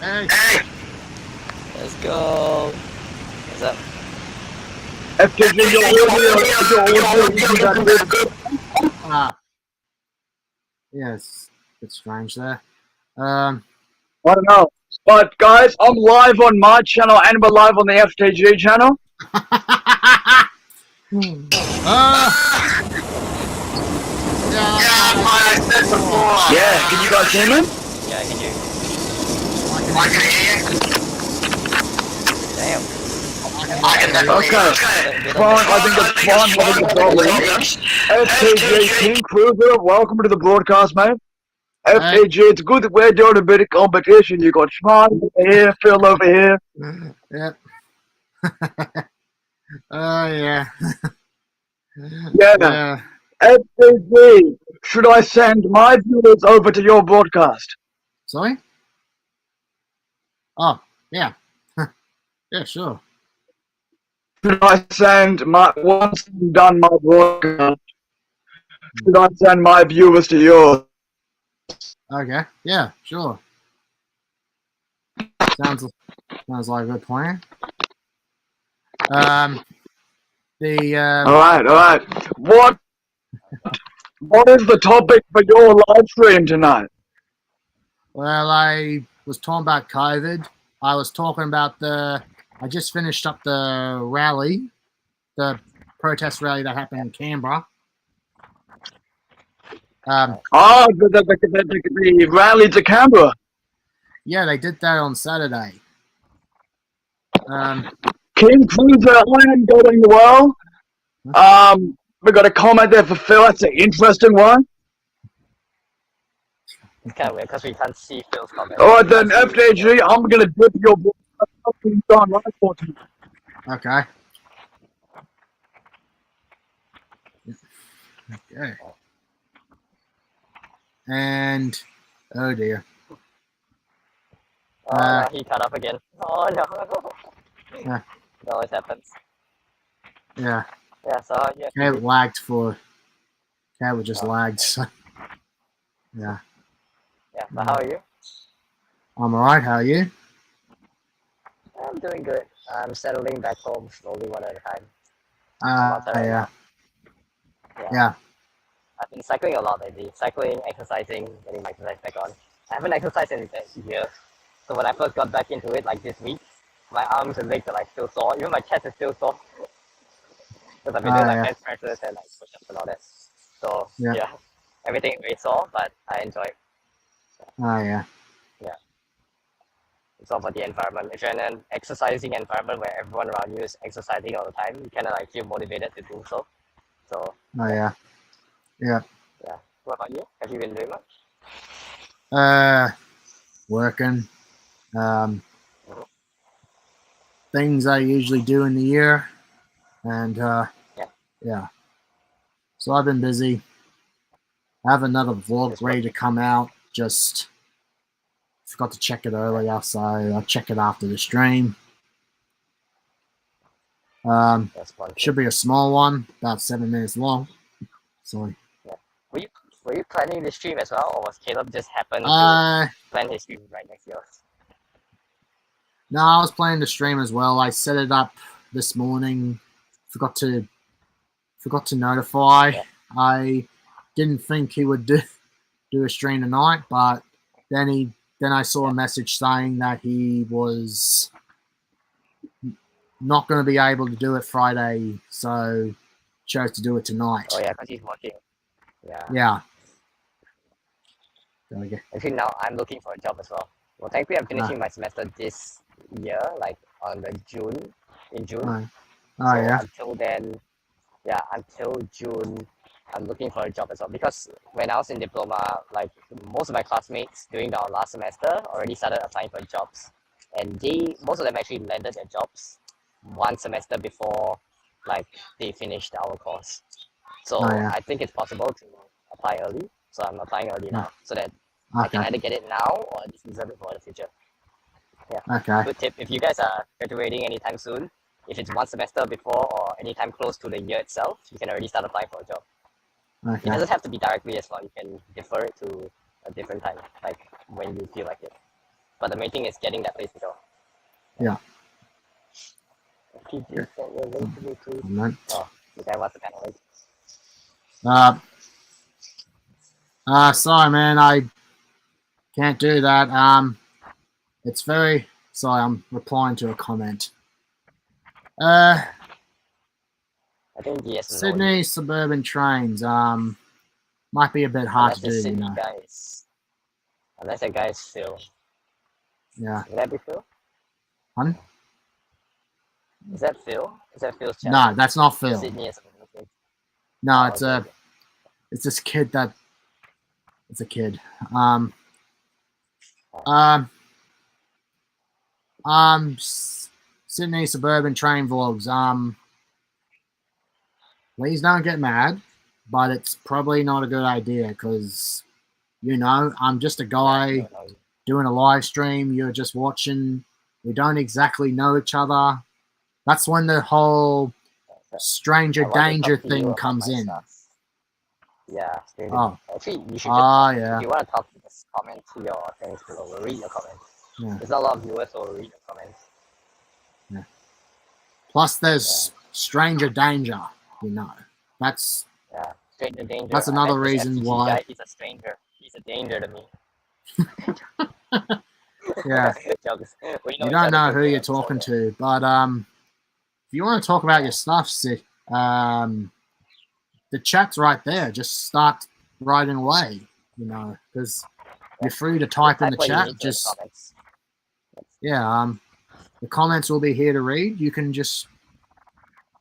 Hey. Let's go. What's up? FKJ, Yes, it's strange there. I don't know. But guys, I'm live on my channel and we're live on the FKJ channel. Yeah, can you guys hear me? Yeah, I can hear you. I can hear you. Damn. Okay. Fine, I think it's fine having the problem. FPG King Cruiser, welcome to the broadcast, mate. FPG, it's good that we're doing a bit of competition. You got Smart over here, Phil over here. Yep. Oh yeah. Yeah. Yeah. FPG, should I send my viewers over to your broadcast? Sorry? Oh, yeah. Yeah, sure. Should I send my, once I'm done my broadcast, should I send my viewers to yours? Okay. Yeah, sure. Sounds like a good plan. Alright. What is the topic for your live stream tonight? Well, I was talking about COVID. I was talking about I just finished up the rally, the protest rally that happened in Canberra. The rally to Canberra. Yeah, they did that on Saturday. King Cruiser, I am going well. We got a comment there for Phil. That's an interesting one. It's kind of weird because we can't see Phil's comment. Alright then, FJG, I'm gonna dip your on right for tonight. Okay. Okay. And oh dear. Oh, no, he cut off again. Oh no. Yeah. It always happens. Yeah. Yeah, so yeah. Cat lagged for. Cat just lagged. So. Yeah. Yeah, so how are you? I'm alright. How are you? I'm doing good. I'm settling back home slowly one at a time. Yeah. Yeah. Yeah. I've been cycling a lot lately. Cycling, exercising, getting my exercise back on. I haven't exercised in years. So when I first got back into it, like this week, my arms and legs are like still sore. Even my chest is still sore. Because I've been doing like bench presses and like push-ups and all that. So yeah, everything is very sore, but I enjoy it. Oh yeah. Yeah. It's all about the environment. If you're in an exercising environment where everyone around you is exercising all the time, you kind of like feel motivated to do so. So. Oh yeah. Yeah. Yeah. What about you? Have you been doing much? Working. Things I usually do in the year, and yeah. So I've been busy. I have another vlog ready to come out. Just forgot to check it earlier, so I'll check it after the stream. Should be a small one, about 7 minutes long. Sorry. Yeah. Were you planning the stream as well, or was Caleb just happened to plan his stream right next to yours? No, I was planning the stream as well. I set it up this morning. Forgot to notify. Yeah. I didn't think he would do a stream tonight, but then I saw a message saying that he was not going to be able to do it Friday, so chose to do it tonight. Oh yeah, because he's working. Yeah. Yeah. There we go. Actually, now I'm looking for a job as well. Well, thankfully, I'm finishing my semester this year, like in June. Oh so yeah. Until June, I'm looking for a job as well. Because when I was in diploma, like most of my classmates during our last semester already started applying for jobs, and most of them actually landed their jobs one semester before, like they finished our course. So I think it's possible to apply early. So I'm applying early now, so that I can either get it now or just reserve it for the future. Yeah. Okay. Good tip. If you guys are graduating anytime soon, if it's one semester before or anytime close to the year itself, you can already start applying for a job. Okay. It doesn't have to be directly as well. You can defer it to a different time, like when you feel like it. But the main thing is getting that place to go. Yeah. Can you send your link to me, please? Oh, the guy wants the panel link. Sorry, man. I can't do that. It's very... Sorry, I'm replying to a comment. I think he has Sydney suburban trains. Might be a bit hard unless to do, the you Sydney know. guy is, unless that guy is Phil. Yeah. Would that be Phil? Hun? Is that Phil? Is that Phil's No, channel? that's not Phil. Sydney is a No, Oh, it's okay. it's this kid that it's a kid. Um, um, Sydney suburban train vlogs. Please don't get mad, but it's probably not a good idea because, you know, I'm just a guy doing a live stream. You're just watching. We don't exactly know each other. That's when the whole stranger I want to danger talk to you thing about comes my in. stuff. Yeah, Oh. actually, you should Ah, just, yeah. if you want to talk, just comment to your things below. We'll read your comments. Yeah. There's not a lot of viewers, so we'll read your comments. Yeah. Plus, there's stranger danger. You know, that's Stranger danger. That's another reason FTG why. Guy, he's a stranger. He's a danger to me. Yeah. Jokes. You don't know who you're talking to, but if you want to talk about your stuff, Sid, the chat's right there. Just start writing away. You know, because you're free to type in the chat. Just the comments will be here to read. You can just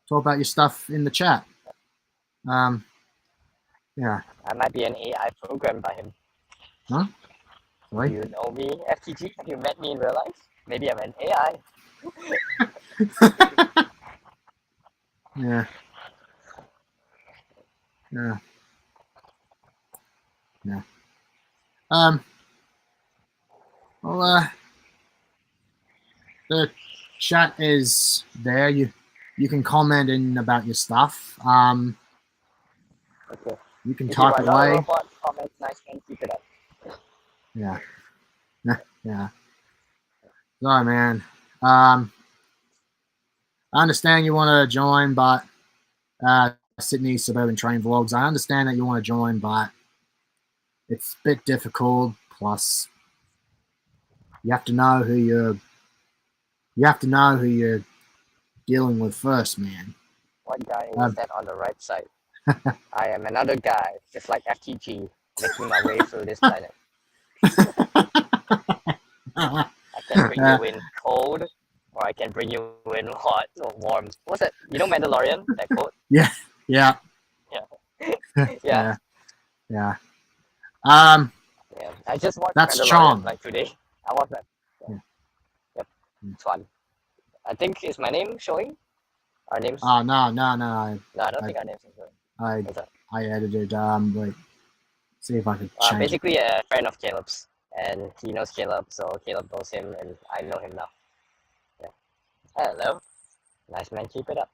talk about your stuff in the chat. Yeah. I might be an AI programmed by him. Huh? Do you know me, FTG? Have you met me in real life? Maybe I'm an AI. Yeah. Yeah. Yeah. Well, the chat is there. You can comment in about your stuff. Okay. You can If type you are not a away. robot, comment nice and keep it up. Yeah. Yeah. Sorry, man. I understand you want to join, but Sydney Suburban Train Vlogs. I understand that you want to join, but it's a bit difficult. Plus, you have to know who you're dealing with first, man. What guy is that on the right side? I am another guy, just like FTG, making my way through this planet. I can bring you in cold, or I can bring you in hot or warm. What's that? You know Mandalorian? That quote? Yeah. Yeah. Yeah. Yeah. I just watched That's Mandalorian Sean. like today. I watched that. Yeah. Yep. It's fun. I think is my name showing? Our names? Oh no. No, I don't think our names are showing. I edited. Wait. See if I can change. Basically, a friend of Caleb's, and he knows Caleb, so Caleb knows him, and I know him now. Yeah. Hello. Nice man. Keep it up.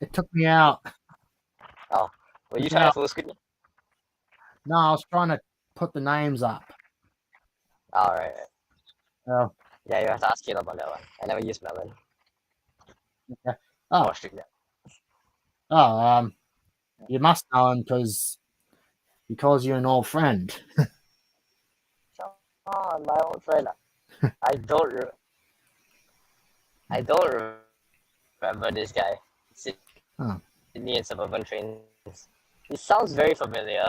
It took me out. Oh, were you trying to full screen? No, I was trying to put the names up. All right. Oh. Yeah, you have to ask Caleb on that one. I never used Melon. Yeah. Oh. Oh, you must know him because he calls you an old friend. Oh, my old friend. I don't remember this guy. Sydney and Suburban Trains. He sounds very familiar.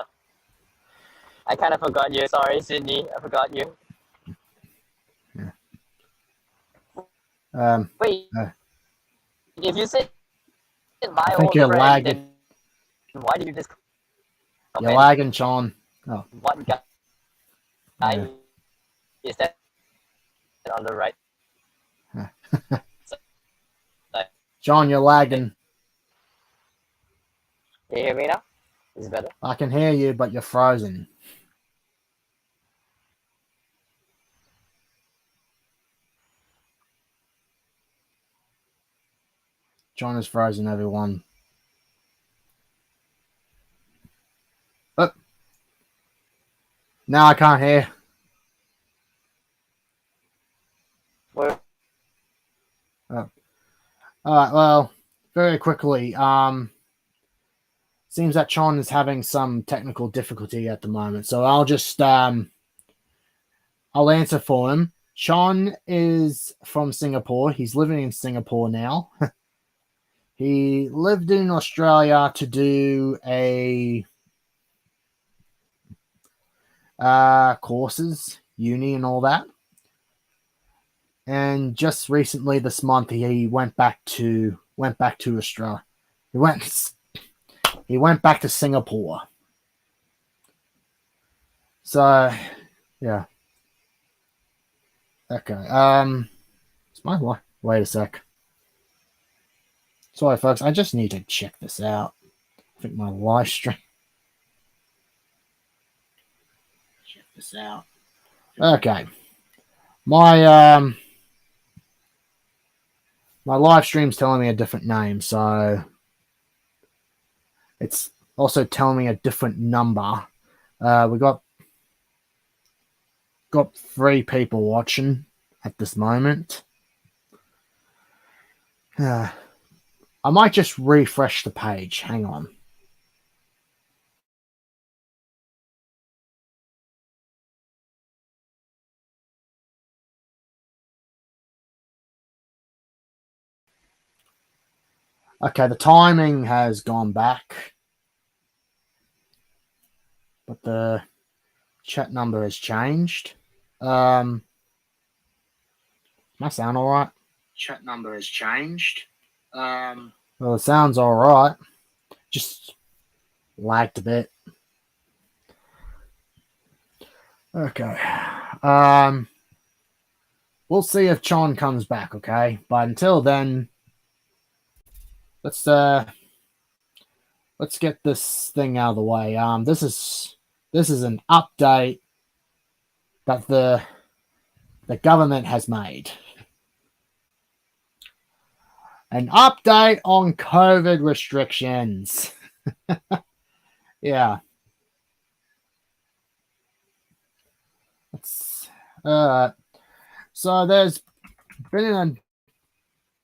I kind of forgot you. Sorry, Sydney. I forgot you. Yeah. Wait. If you said my I think old you're friend, lagging. then why did you just You're lagging, Sean. Oh. What guy is that on the right? John, you're lagging. Can you hear me now? Is it better? I can hear you, but you're frozen. John is frozen, everyone. Oh. Now I can't hear. Where? Oh. All right, well, very quickly, seems that Sean is having some technical difficulty at the moment, so I'll just I'll answer for him. Sean is from Singapore. He's living in Singapore now. He lived in Australia to do a courses, uni, and all that. And just recently, this month, he went back to Australia. He went back to Singapore. So, yeah. Okay. It's my wait a sec. Sorry, folks. I just need to check this out. I think my live stream. Check this out. Okay. My live stream's telling me a different name, so it's also telling me a different number. We got 3 people watching at this moment. I might just refresh the page. Hang on. Okay, the timing has gone back, but the chat number has changed. My sound all right? Chat number has changed. Well, it sounds all right. Just lagged a bit. Okay. We'll see if Chon comes back, okay? But until then, let's get this thing out of the way. This is an update that the government has made. An update on COVID restrictions. Yeah. So there's been an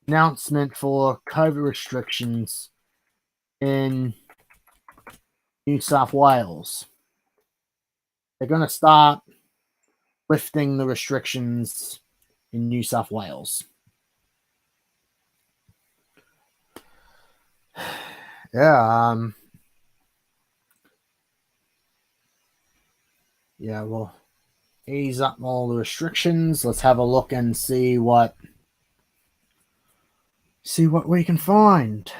announcement for COVID restrictions in New South Wales. They're going to start lifting the restrictions in New South Wales. Yeah, we'll ease up all the restrictions. Let's have a look and see what we can find.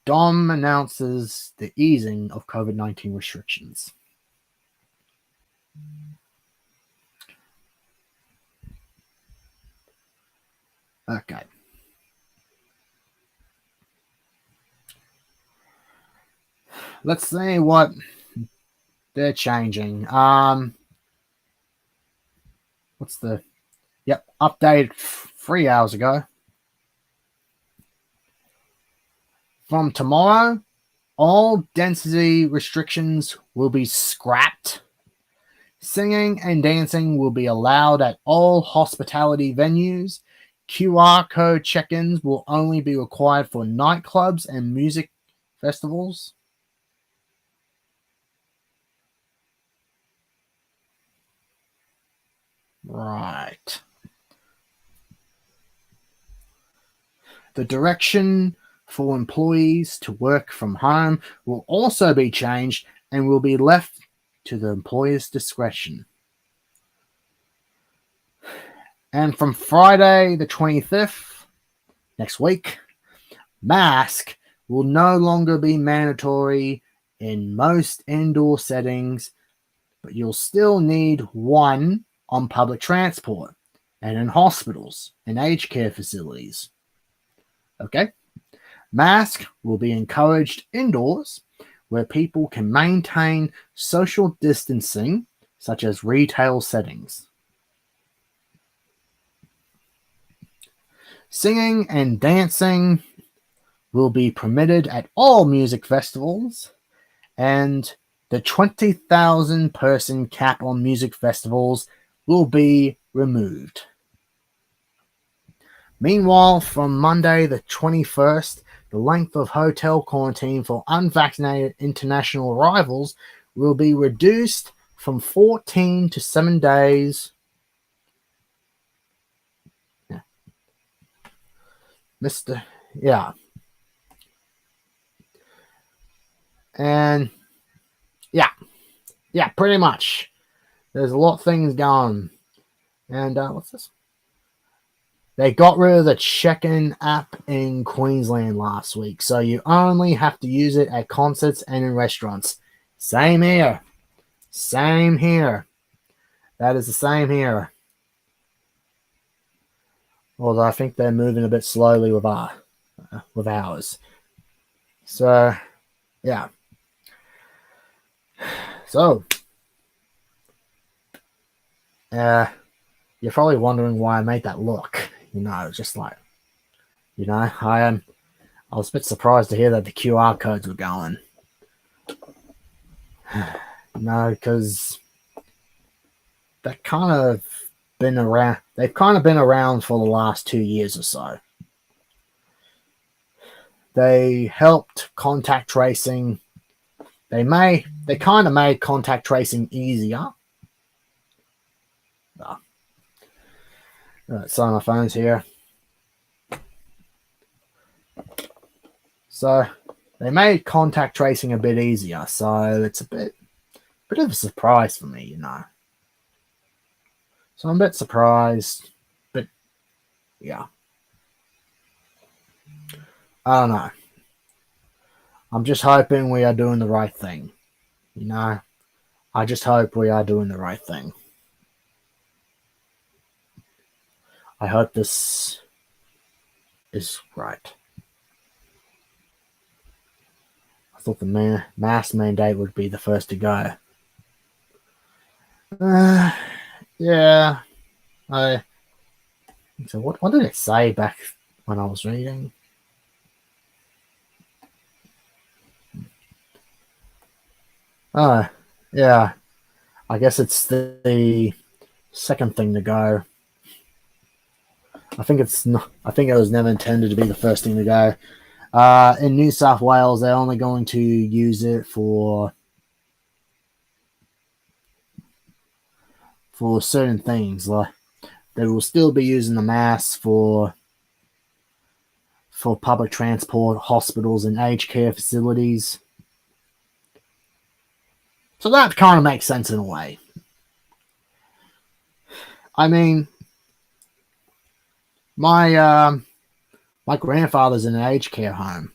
Dom announces the easing of COVID-19 restrictions. Okay. Let's see what they're changing. What's the... Yep, updated 3 hours ago. From tomorrow, all density restrictions will be scrapped. Singing and dancing will be allowed at all hospitality venues. QR code check-ins will only be required for nightclubs and music festivals. Right. The direction for employees to work from home will also be changed and will be left to the employer's discretion. And from Friday the 25th, next week, mask will no longer be mandatory in most indoor settings, but you'll still need one on public transport and in hospitals and aged care facilities. Okay? Mask will be encouraged indoors where people can maintain social distancing, such as retail settings. Singing and dancing will be permitted at all music festivals, and the 20,000 person cap on music festivals will be removed. Meanwhile, from Monday the 21st, the length of hotel quarantine for unvaccinated international arrivals will be reduced from 14 to 7 days. Yeah. Mr. Yeah. And yeah, pretty much. There's a lot of things going. And what's this? They got rid of the check-in app in Queensland last week, so you only have to use it at concerts and in restaurants. Same here. Same here. That is the same here. Although I think they're moving a bit slowly with ours. So, yeah. So, you're probably wondering why I made that look. Just like, I was a bit surprised to hear that the QR codes were going. Because they've kind of been around for the last 2 years or so. They helped contact tracing. They kind of made contact tracing easier. So my phone's here. So they made contact tracing a bit easier. So it's a bit of a surprise for me, So I'm a bit surprised, but yeah. I don't know. I'm just hoping we are doing the right thing. I just hope we are doing the right thing. I hope this is right. I thought the mask mandate would be the first to go. Yeah. So what did it say back when I was reading? Yeah. I guess it's the second thing to go. I think it was never intended to be the first thing to go. In New South Wales, they're only going to use it for certain things. Like they will still be using the mask for public transport, hospitals, and aged care facilities. So that kind of makes sense in a way. I mean, my grandfather's in an aged care home.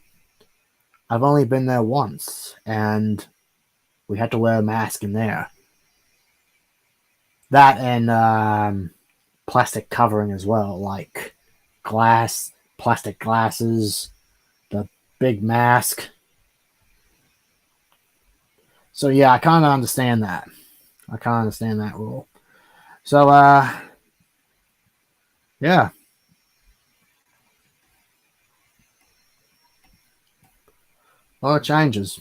I've only been there once, and we had to wear a mask in there. That and plastic covering as well, like plastic glasses, the big mask. So yeah, I kind of understand that. Rule. So yeah. A lot of changes.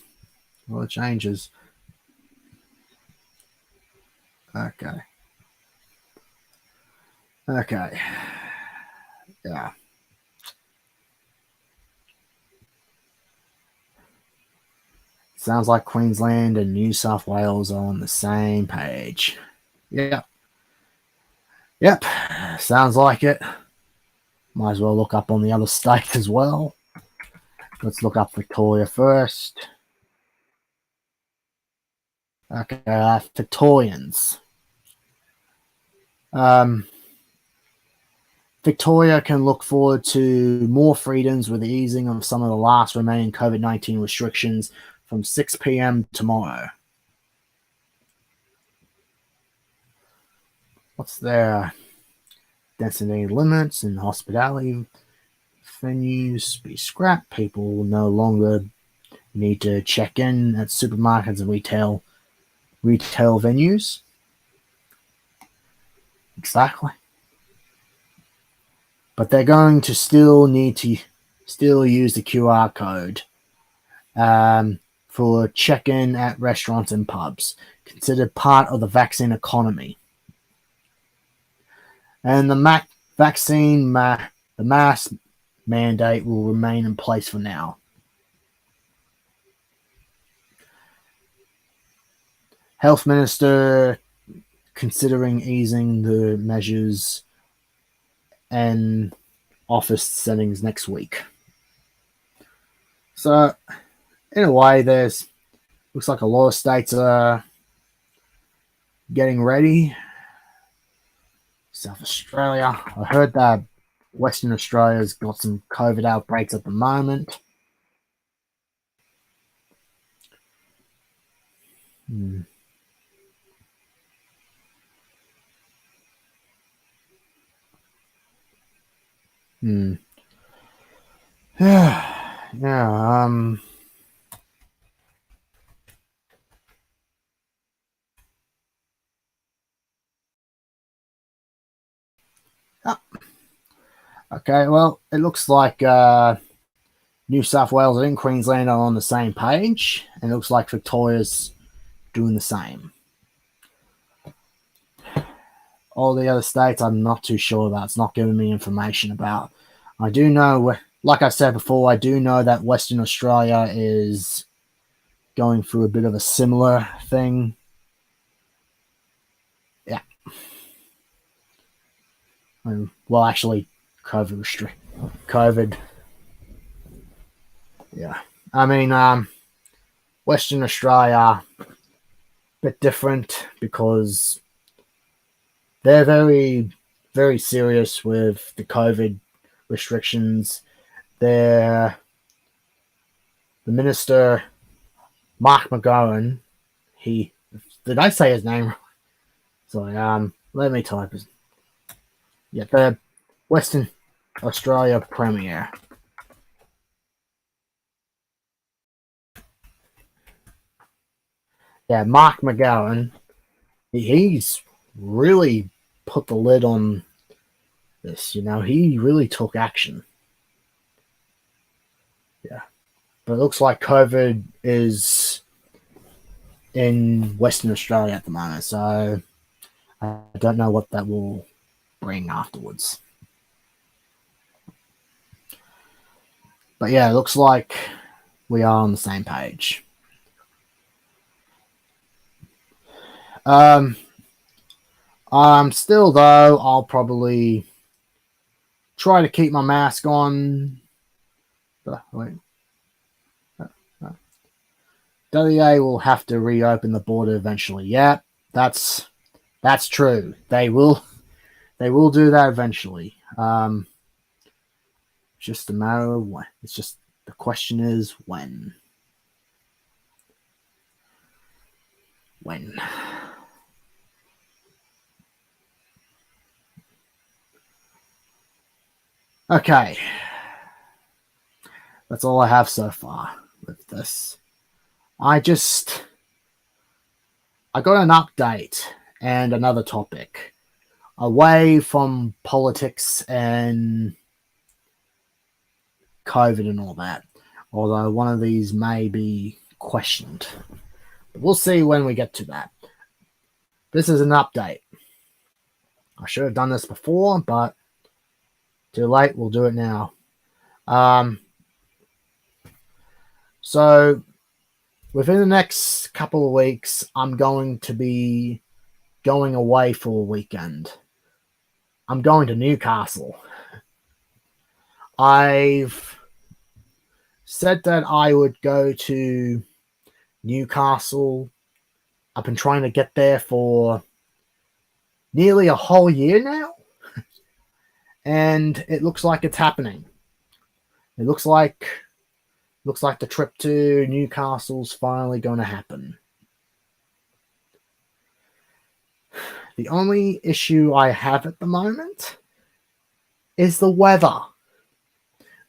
Okay. Yeah. Sounds like Queensland and New South Wales are on the same page. Yep. Sounds like it. Might as well look up on the other state as well. Let's look up Victoria first. Okay, Victorians. Victoria can look forward to more freedoms with the easing of some of the last remaining COVID-19 restrictions from 6 p.m. tomorrow. What's there? Density limits and hospitality venues be scrapped. People will no longer need to check in at supermarkets and retail venues. Exactly. But they're going to still need to use the QR code for check-in at restaurants and pubs, considered part of the vaccine economy. And the mask mandate will remain in place for now. Health Minister considering easing the measures and office settings next week. So, in a way, there's looks like a lot of states are getting ready. South Australia, I heard that Western Australia's got some COVID outbreaks at the moment. Yeah. Okay, well, it looks like New South Wales and Queensland are on the same page, and it looks like Victoria's doing the same. All the other states, I'm not too sure about. It's not giving me information about. I do know, like I said before, I do know that Western Australia is going through a bit of a similar thing. Yeah. Well, actually, COVID. Yeah. I mean, Western Australia, a bit different because they're very, very serious with the COVID restrictions. The minister, Mark McGowan, did I say his name? Sorry, let me type his. Yeah, the Western Australia Premier. Yeah, Mark McGowan. He's really put the lid on this. He really took action. Yeah, but it looks like COVID is in Western Australia at the moment, so I don't know what that will bring afterwards. But yeah, it looks like we are on the same page. Still though, I'll probably try to keep my mask on. Wait. WA will have to reopen the border eventually. Yeah, that's true. They will do that eventually. Just a matter of when. It's just the question is when. When. Okay. That's all I have so far with this. I got an update and another topic away from politics and COVID and all that, although one of these may be questioned. But we'll see when we get to that. This is an update. I should have done this before, but too late. We'll do it now. So within the next couple of weeks, I'm going to be going away for a weekend. I'm going to Newcastle. I've said that I would go to Newcastle. I've been trying to get there for nearly a whole year now. And it looks like it's happening. It looks like the trip to Newcastle's finally going to happen. The only issue I have at the moment is the weather.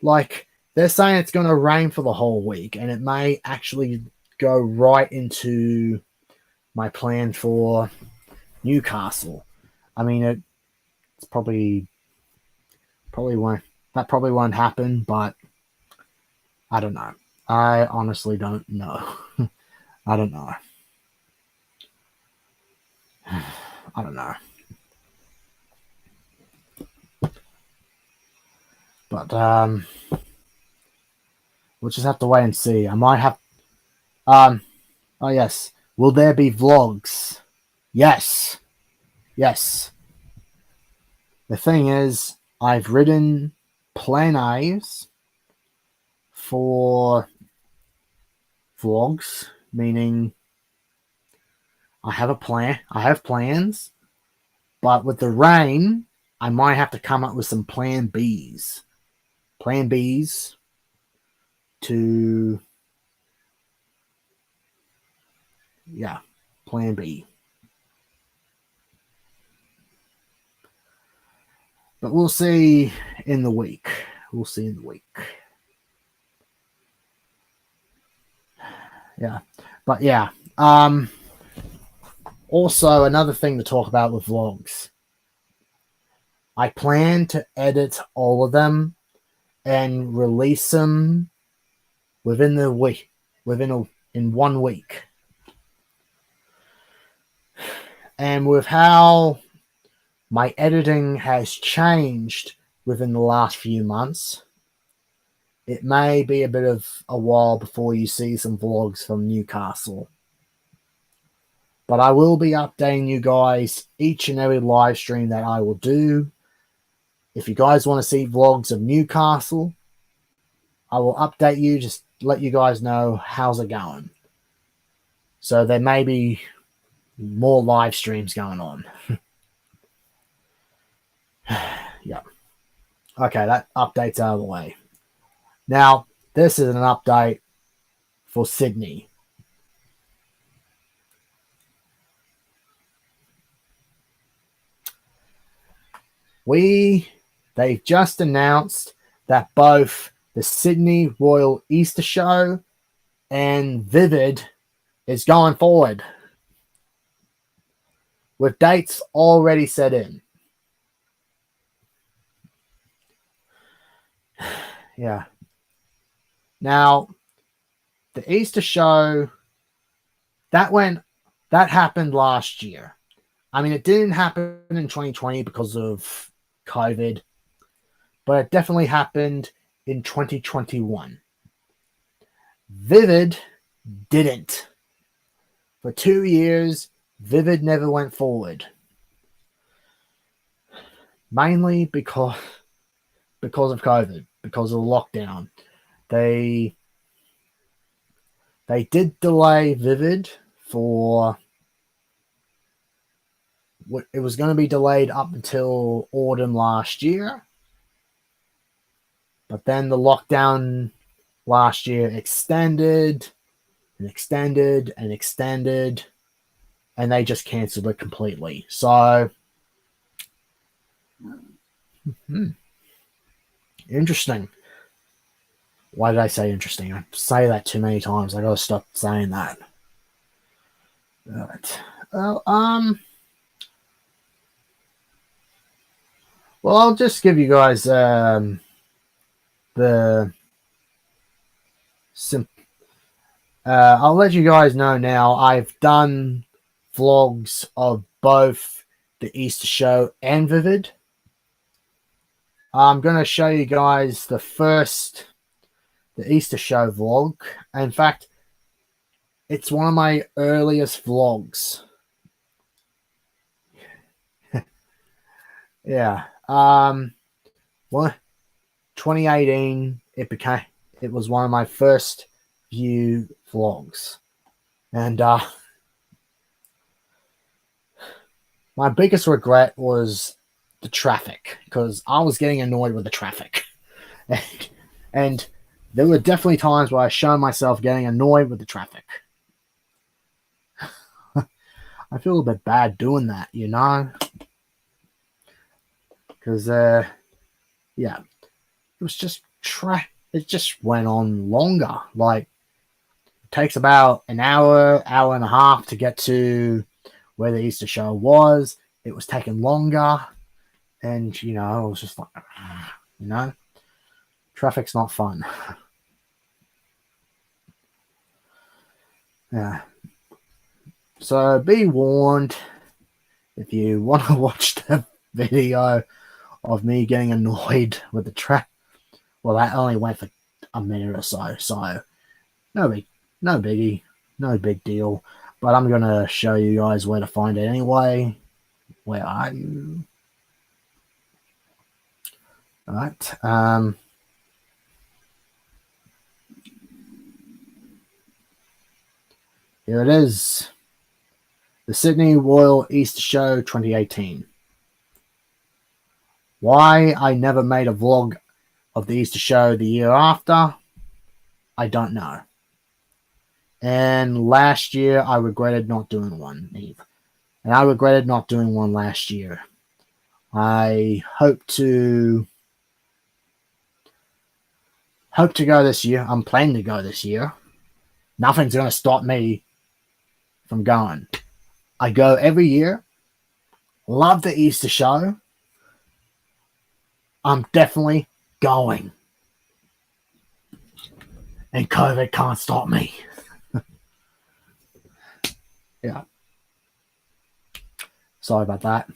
Like, they're saying it's going to rain for the whole week, and it may actually go right into my plan for Newcastle. I mean, it's probably won't happen, but I don't know. I honestly don't know. I don't know. I don't know. But we'll just have to wait and see. I might have oh yes. Will there be vlogs? Yes. Yes. The thing is, I've written plan A's for vlogs, meaning I have a plan. I have plans, but with the rain, I might have to come up with some plan B's. Plan B's to, yeah, plan B. But we'll see in the week. We'll see in the week. Yeah. But yeah. Also, another thing to talk about with vlogs. I plan to edit all of them and release them within the week, in 1 week. And with how my editing has changed within the last few months, it may be a bit of a while before you see some vlogs from Newcastle. But I will be updating you guys each and every live stream that I will do. If you guys want to see vlogs of Newcastle, I will update you, just let you guys know how's it going. So there may be more live streams going on. Yeah. Okay, that update's out of the way. Now, this is an update for Sydney. They've just announced that both the Sydney Royal Easter Show and Vivid is going forward, with dates already set in. Yeah. Now, the Easter Show, that happened last year. I mean, it didn't happen in 2020 because of COVID, but it definitely happened in 2021. Vivid didn't. For 2 years, Vivid never went forward. Mainly because of COVID, because of the lockdown. They did delay Vivid for, it was going to be delayed up until autumn last year. But then the lockdown last year extended and extended and extended, and they just cancelled it completely. So, interesting. Why did I say interesting? I say that too many times. I gotta stop saying that. Right. Well, I'll just give you guys the I'll let you guys know now. I've done vlogs of both the Easter Show and Vivid. I'm going to show you guys the Easter Show vlog. In fact, it's one of my earliest vlogs. Yeah. 2018, it was one of my first few vlogs. And my biggest regret was the traffic, because I was getting annoyed with the traffic. And there were definitely times where I showed myself getting annoyed with the traffic. I feel a bit bad doing that, you know? Because, yeah, it was just it just went on longer. Like, it takes about an hour and a half to get to where the Easter Show was. It was taking longer. And, you know, it was just like, you know, traffic's not fun. Yeah. So be warned, if you want to watch the video of me getting annoyed with the traffic. Well, that only went for a minute or so. So no biggie, no big deal. but I'm gonna show you guys where to find it anyway. Where are you? All right. Here it is. The Sydney Royal Easter Show 2018. Why I never made a vlog of the Easter Show the year after, I don't know. And last year, I regretted not doing one either. And I regretted not doing one last year. I hope to go this year. I'm planning to go this year. Nothing's going to stop me from going. I go every year. Love the Easter Show. I'm definitely going. And COVID can't stop me. Yeah. Sorry about that.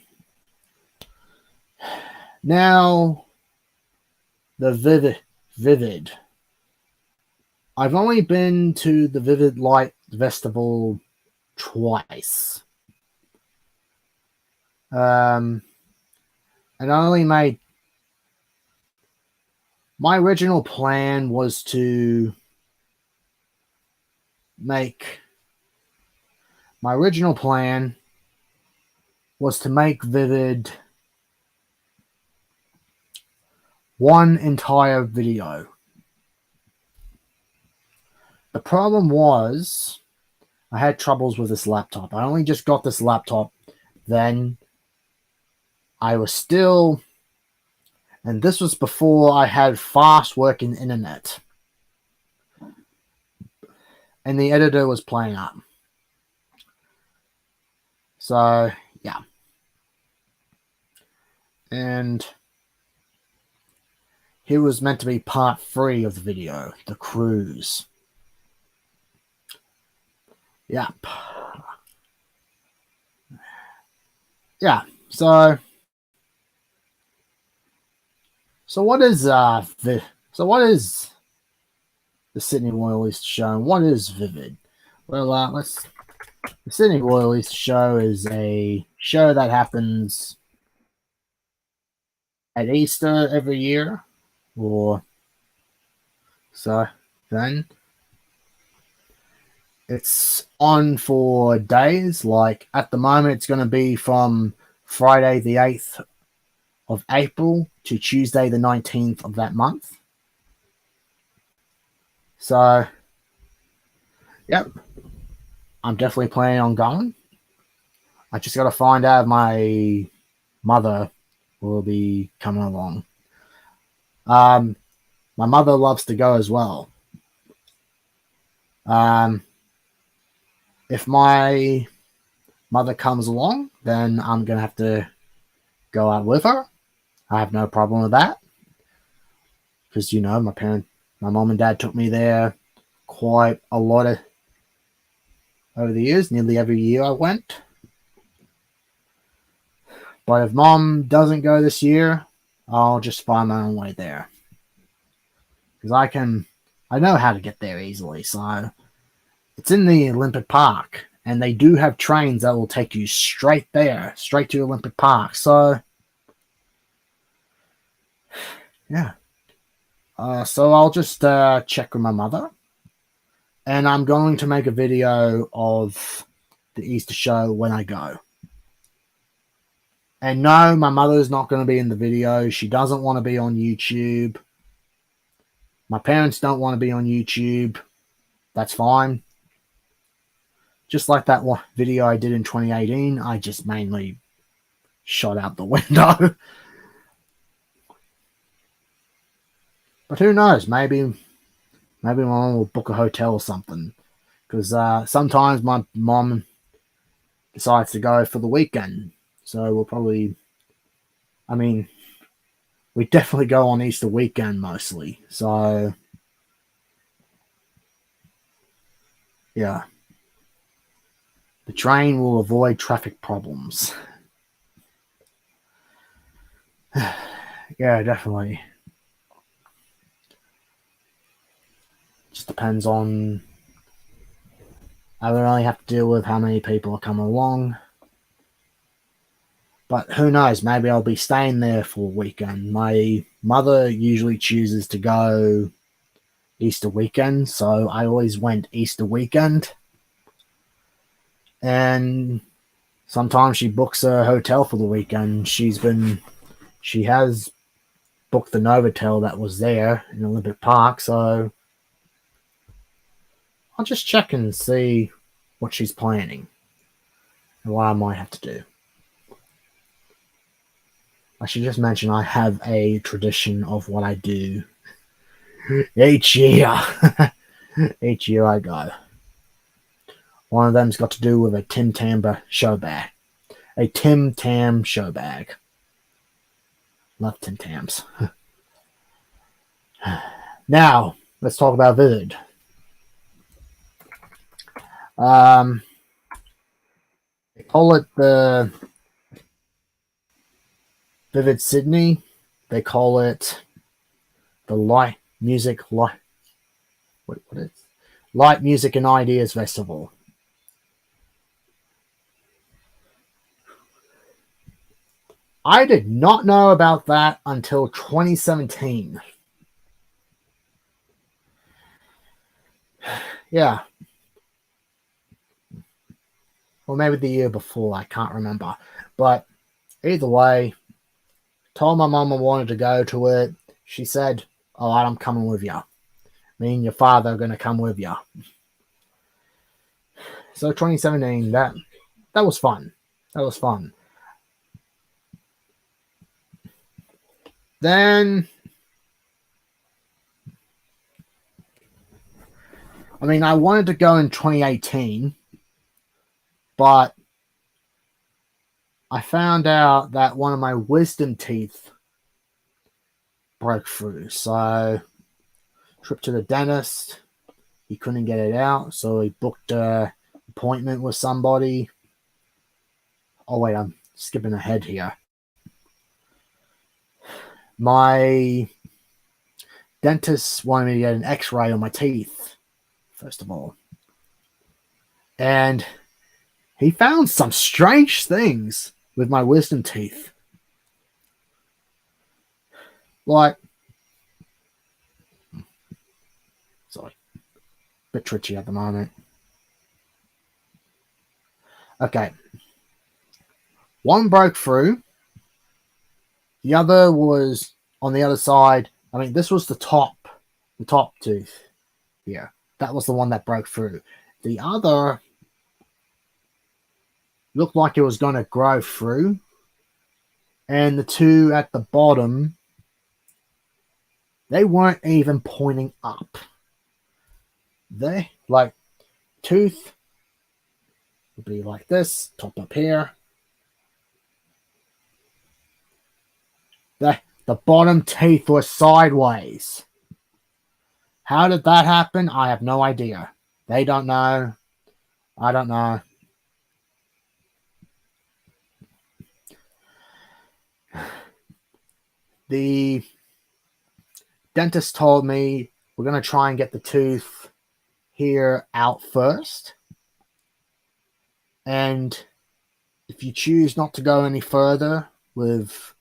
Now, the Vivid. I've only been to the Vivid Light Festival twice. And I only made... My original plan was to make... My original plan was to make Vivid one entire video. The problem was I had troubles with this laptop. I only just got this laptop then. I was still, and this was before I had fast working internet. And the editor was playing up. So, yeah. And here was meant to be part 3 of the video, the cruise. Yep. Yeah, so what is the Sydney Royal Easter Show and what is Vivid? Well, the Sydney Royal Easter Show is a show that happens at Easter every year, or so then. It's on for days. Like at the moment, it's going to be from Friday the 8th of April to Tuesday the 19th of that month. So, yep, I'm definitely planning on going. I just got to find out if my mother will be coming along. My mother loves to go as well. If my mother comes along, then I'm going to have to go out with her. I have no problem with that. Because, you know, my mom and dad took me there quite a lot over the years. Nearly every year I went. But if mom doesn't go this year, I'll just find my own way there. Because I know how to get there easily, so... It's in the Olympic Park, and they do have trains that will take you straight there, straight to Olympic Park. So, yeah. So I'll just check with my mother, and I'm going to make a video of the Easter show when I go. And no, my mother's not going to be in the video. She doesn't want to be on YouTube. My parents don't want to be on YouTube. That's fine. Just like that one video I did in 2018, I just mainly shot out the window. But who knows? Maybe my mom will book a hotel or something. Because sometimes my mom decides to go for the weekend. So we'll probably... I mean, we definitely go on Easter weekend mostly. So, yeah. The train will avoid traffic problems. Yeah, definitely. Just depends on I would only have to deal with how many people are coming along. But who knows? Maybe I'll be staying there for a weekend. My mother usually chooses to go Easter weekend, so I always went Easter weekend. And sometimes she books a hotel for the weekend. She has booked the Novotel that was there in Olympic Park, so I'll just check and see what she's planning and what I might have to do. I should just mention I have a tradition of what I do each year. Each year I go. One of them's got to do with a Tim Tam show bag. A Tim Tam show bag. Love Tim Tams. Now, let's talk about Vivid. They call it the Vivid Sydney. They call it the Light Music and Ideas Festival. I did not know about that until 2017. Yeah. Or maybe the year before, I can't remember. But either way, told my mum I wanted to go to it. She said, all right, I'm coming with you. Me and your father are going to come with you. So 2017, that was fun. That was fun. Then, I mean, I wanted to go in 2018, but I found out that one of my wisdom teeth broke through. So, trip to the dentist, he couldn't get it out, so he booked an appointment with somebody. Oh wait, I'm skipping ahead here. My dentist wanted me to get an x-ray on my teeth, first of all. And he found some strange things with my wisdom teeth. Like, sorry, a bit twitchy at the moment. Okay. One broke through. The other was on the other side. I mean, this was the top tooth here. That was the one that broke through. The other looked like it was going to grow through. And the two at the bottom, they weren't even pointing up. They, like, tooth would be like this, top up here. The bottom teeth were sideways. How did that happen? I have no idea. They don't know. I don't know. The dentist told me we're going to try and get the tooth here out first. And if you choose not to go any further with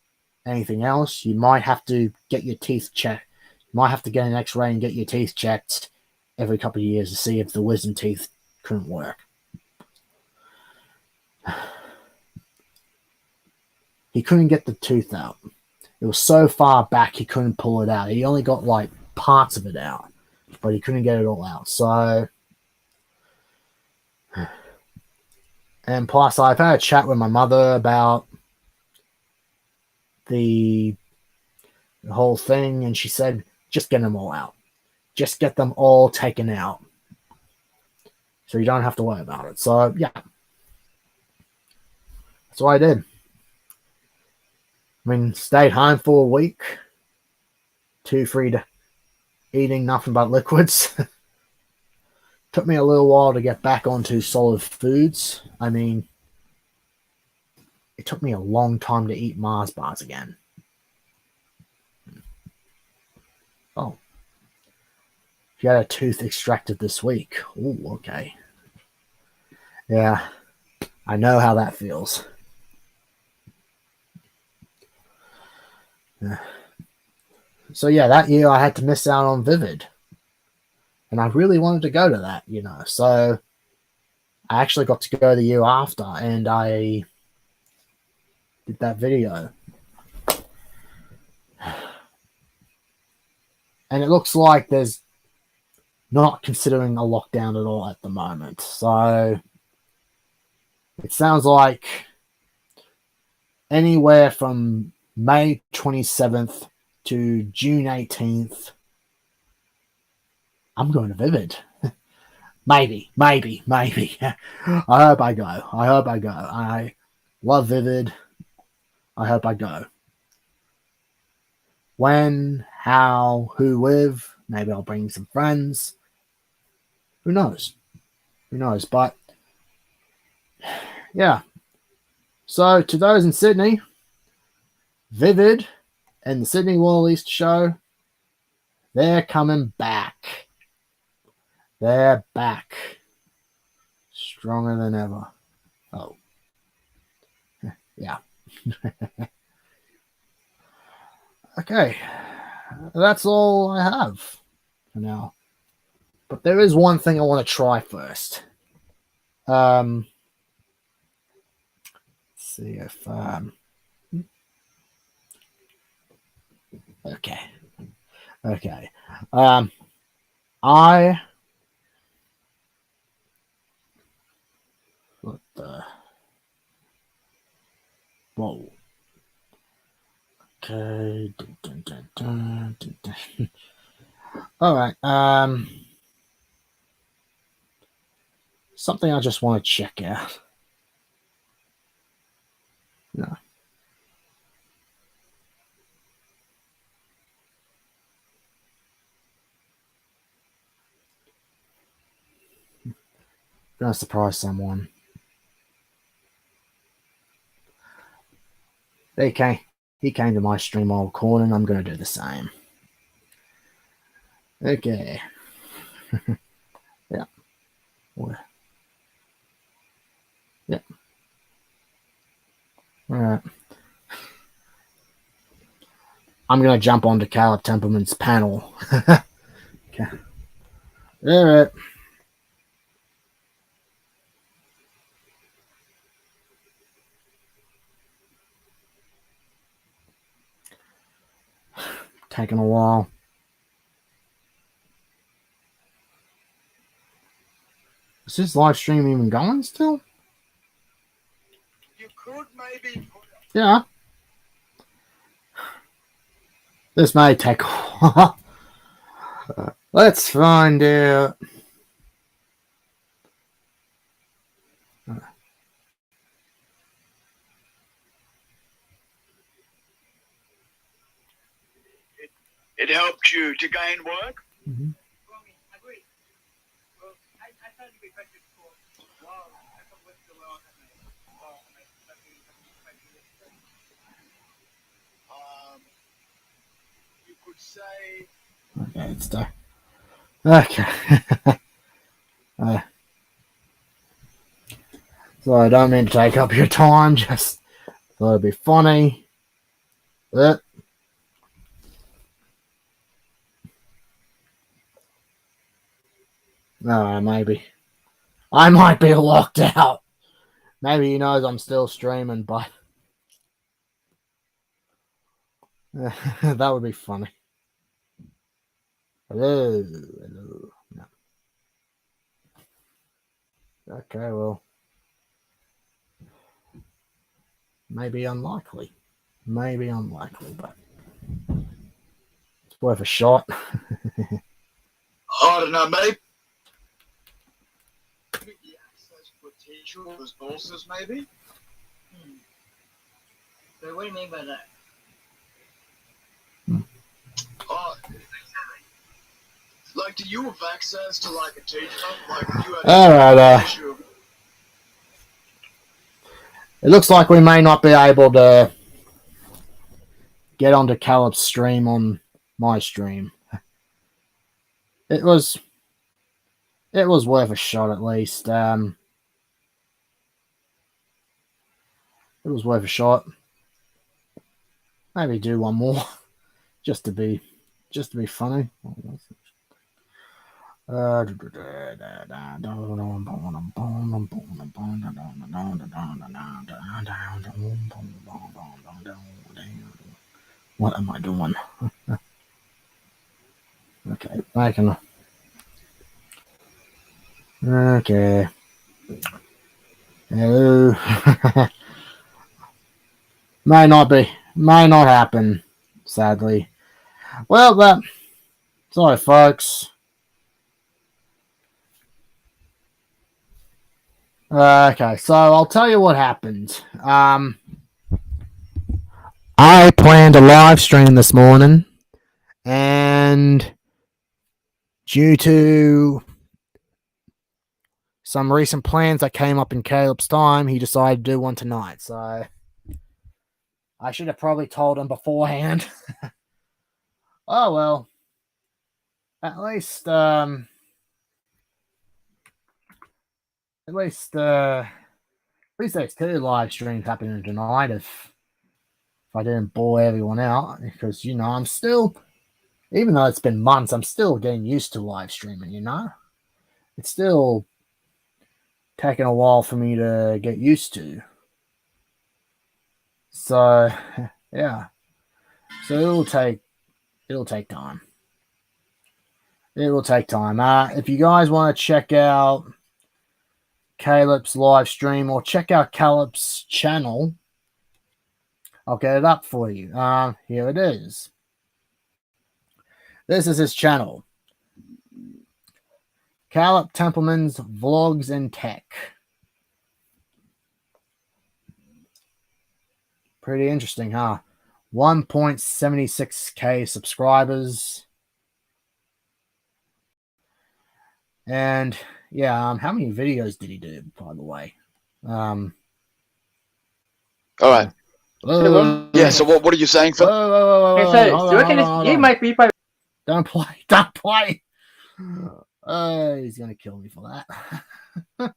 anything else, you might have to get your teeth checked. You might have to get an x-ray and get your teeth checked every couple of years to see if the wisdom teeth couldn't work. He couldn't get the tooth out. It was so far back he couldn't pull it out. He only got like parts of it out, but he couldn't get it all out. So, and plus I've had a chat with my mother about the whole thing, and she said, just get them all out. Just get them all taken out. So you don't have to worry about it. So, yeah. That's what I did. I mean, stayed home for a week. Too free to eating nothing but liquids. Took me a little while to get back onto solid foods. I mean, it took me a long time to eat Mars bars again. Oh. She had a tooth extracted this week. Oh, okay. Yeah, I know how that feels. Yeah. So yeah, that year I had to miss out on Vivid. And I really wanted to go to that, you know. So I actually got to go the year after and I did that video. And it looks like there's not considering a lockdown at all at the moment. So it sounds like anywhere from May 27th to June 18th, I'm going to Vivid. maybe. I hope I go. I love Vivid. I hope I go. When, how, who with, maybe I'll bring some friends. Who knows? But yeah. So to those in Sydney, Vivid and the Sydney World East show, they're coming back. They're back. Stronger than ever. Oh. Yeah. Okay. That's all I have for now. But there is one thing I want to try first. Let's see if okay. I what the whoa. Okay. All right. Something I just want to check out. No. Gonna surprise someone. He came to my stream while recording. I'm gonna do the same. Okay. Yeah. Yeah. All right. I'm gonna jump onto Caleb Templeman's panel. Okay. All right. Taking a while. Is this live stream even going still? You could maybe. Yeah. This may take a while. Let's find out. It helps you to gain work. Mm-hmm. You could say. Okay, it's done. Okay. So I don't mean to take up your time, just thought it'd be funny. But maybe. I might be locked out. Maybe he knows I'm still streaming, but that would be funny. Hello. No. Okay, well, maybe unlikely, but it's worth a shot. I don't know, maybe. Access potential resources, maybe. So what do you mean by that? Like, do you have access to like a teacher? Like, you have All right. It looks like we may not be able to get onto Caleb's stream on my stream. It was worth a shot at least. It was worth a shot. Maybe do one more, just to be funny. What am I doing? Okay, I can. Okay. Hello. May not happen, sadly. Well, sorry, folks. Okay, so I'll tell you what happened. I planned a live stream this morning, and due to some recent plans that came up in Caleb's time, he decided to do one tonight. So I should have probably told him beforehand. Oh well. At least there's two live streams happening tonight if I didn't bore everyone out, because I'm still, even though it's been months, I'm still getting used to live streaming, It's still taking a while for me to get used to. So yeah. So it'll take time. It will take time. If you guys want to check out Caleb's live stream or check out Caleb's channel, I'll get it up for you. Here it is. This is his channel. Caleb Templeman's Vlogs and Tech. Pretty interesting, huh? 1.76k subscribers. And yeah, how many videos did he do, by the way? All right. Yeah, so what are you saying, Phil? Okay, so do you reckon this game might be by... Don't play. He's gonna kill me for that.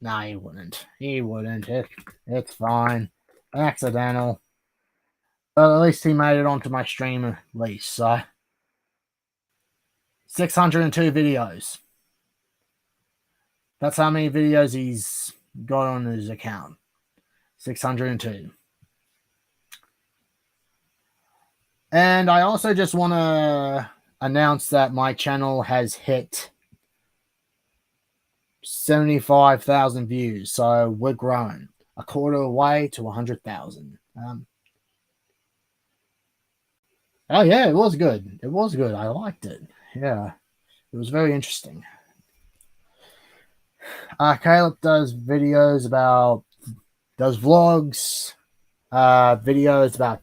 Nah, he wouldn't. It's fine. Accidental. But at least he made it onto my stream at least, so 602 videos. That's how many videos he's got on his account. 602. And I also just want to announce that my channel has hit 75,000 views. So we're growing. A quarter away to 100,000. Oh yeah, it was good. I liked it. Yeah, it was very interesting. Caleb does vlogs, videos about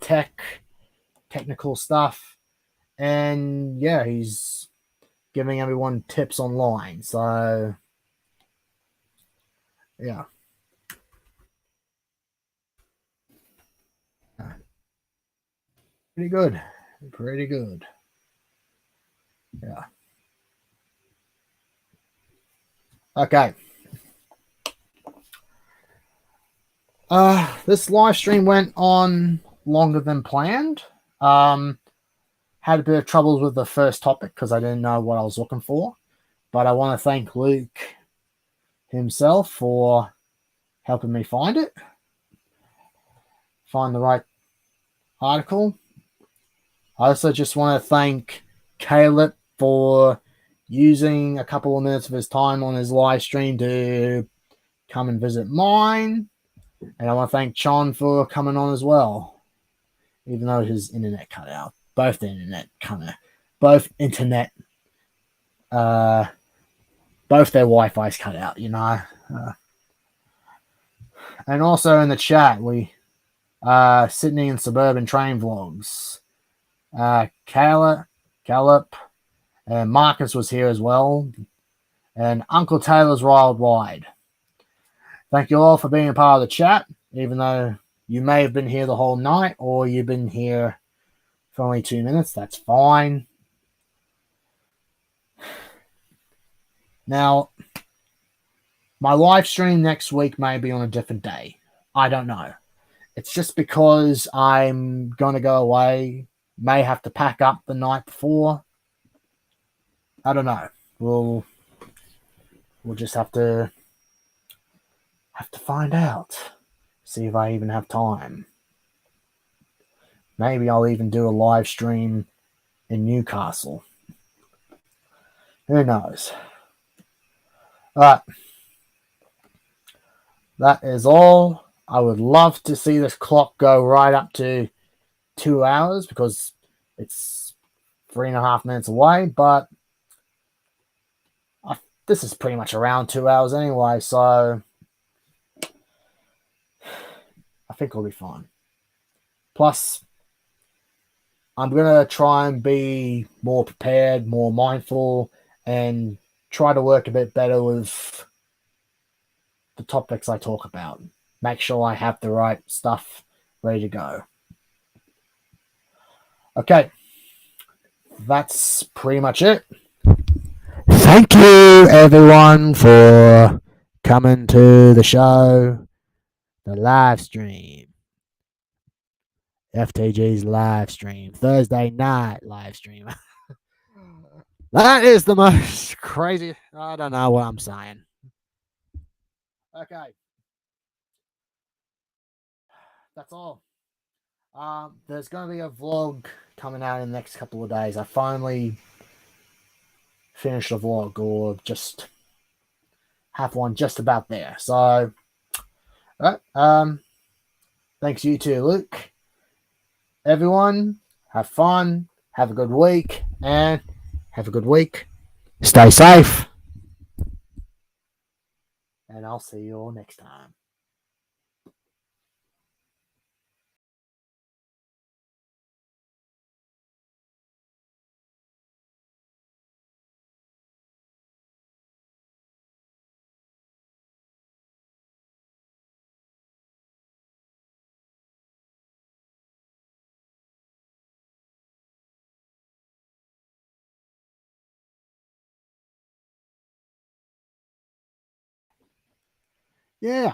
technical stuff, and yeah, he's giving everyone tips online. So yeah. Pretty good. Yeah. Okay. This live stream went on longer than planned. Had a bit of troubles with the first topic because I didn't know what I was looking for. But I want to thank Luke himself for helping me find the right article. I also just want to thank Caleb for using a couple of minutes of his time on his live stream to come and visit mine. And I want to thank John for coming on as well, even though his internet cut out. Both their Wi-Fi's cut out, and also in the chat, we Sydney and Suburban Train Vlogs. Caleb, and Marcus was here as well, and Uncle Taylor's Wild Wide. Thank you all for being a part of the chat, even though you may have been here the whole night or you've been here for only 2 minutes. That's fine. Now, my live stream next week may be on a different day. I don't know. It's just because I'm going to go away. May have to pack up the night before. I don't know. We'll just have to find out. See if I even have time. Maybe I'll even do a live stream in Newcastle. Who knows? Alright. That is all. I would love to see this clock go right up to 2 hours because it's 3.5 minutes away, but this is pretty much around 2 hours anyway, so I think we'll be fine. Plus, I'm going to try and be more prepared, more mindful, and try to work a bit better with the topics I talk about. Make sure I have the right stuff ready to go. Okay. That's pretty much it. Thank you, everyone, for coming to the show, the live stream. FTG's live stream, Thursday night live stream. That is the most crazy. I don't know what I'm saying. Okay. That's all. There's going to be a vlog coming out in the next couple of days. I finally finished a vlog, or just have one just about there. So, all right. Thanks you too, Luke. Everyone, have fun. Have a good week, and have a good week. Stay safe, and I'll see you all next time. Yeah.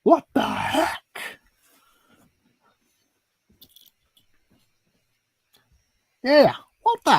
What the heck? Yeah. What the heck?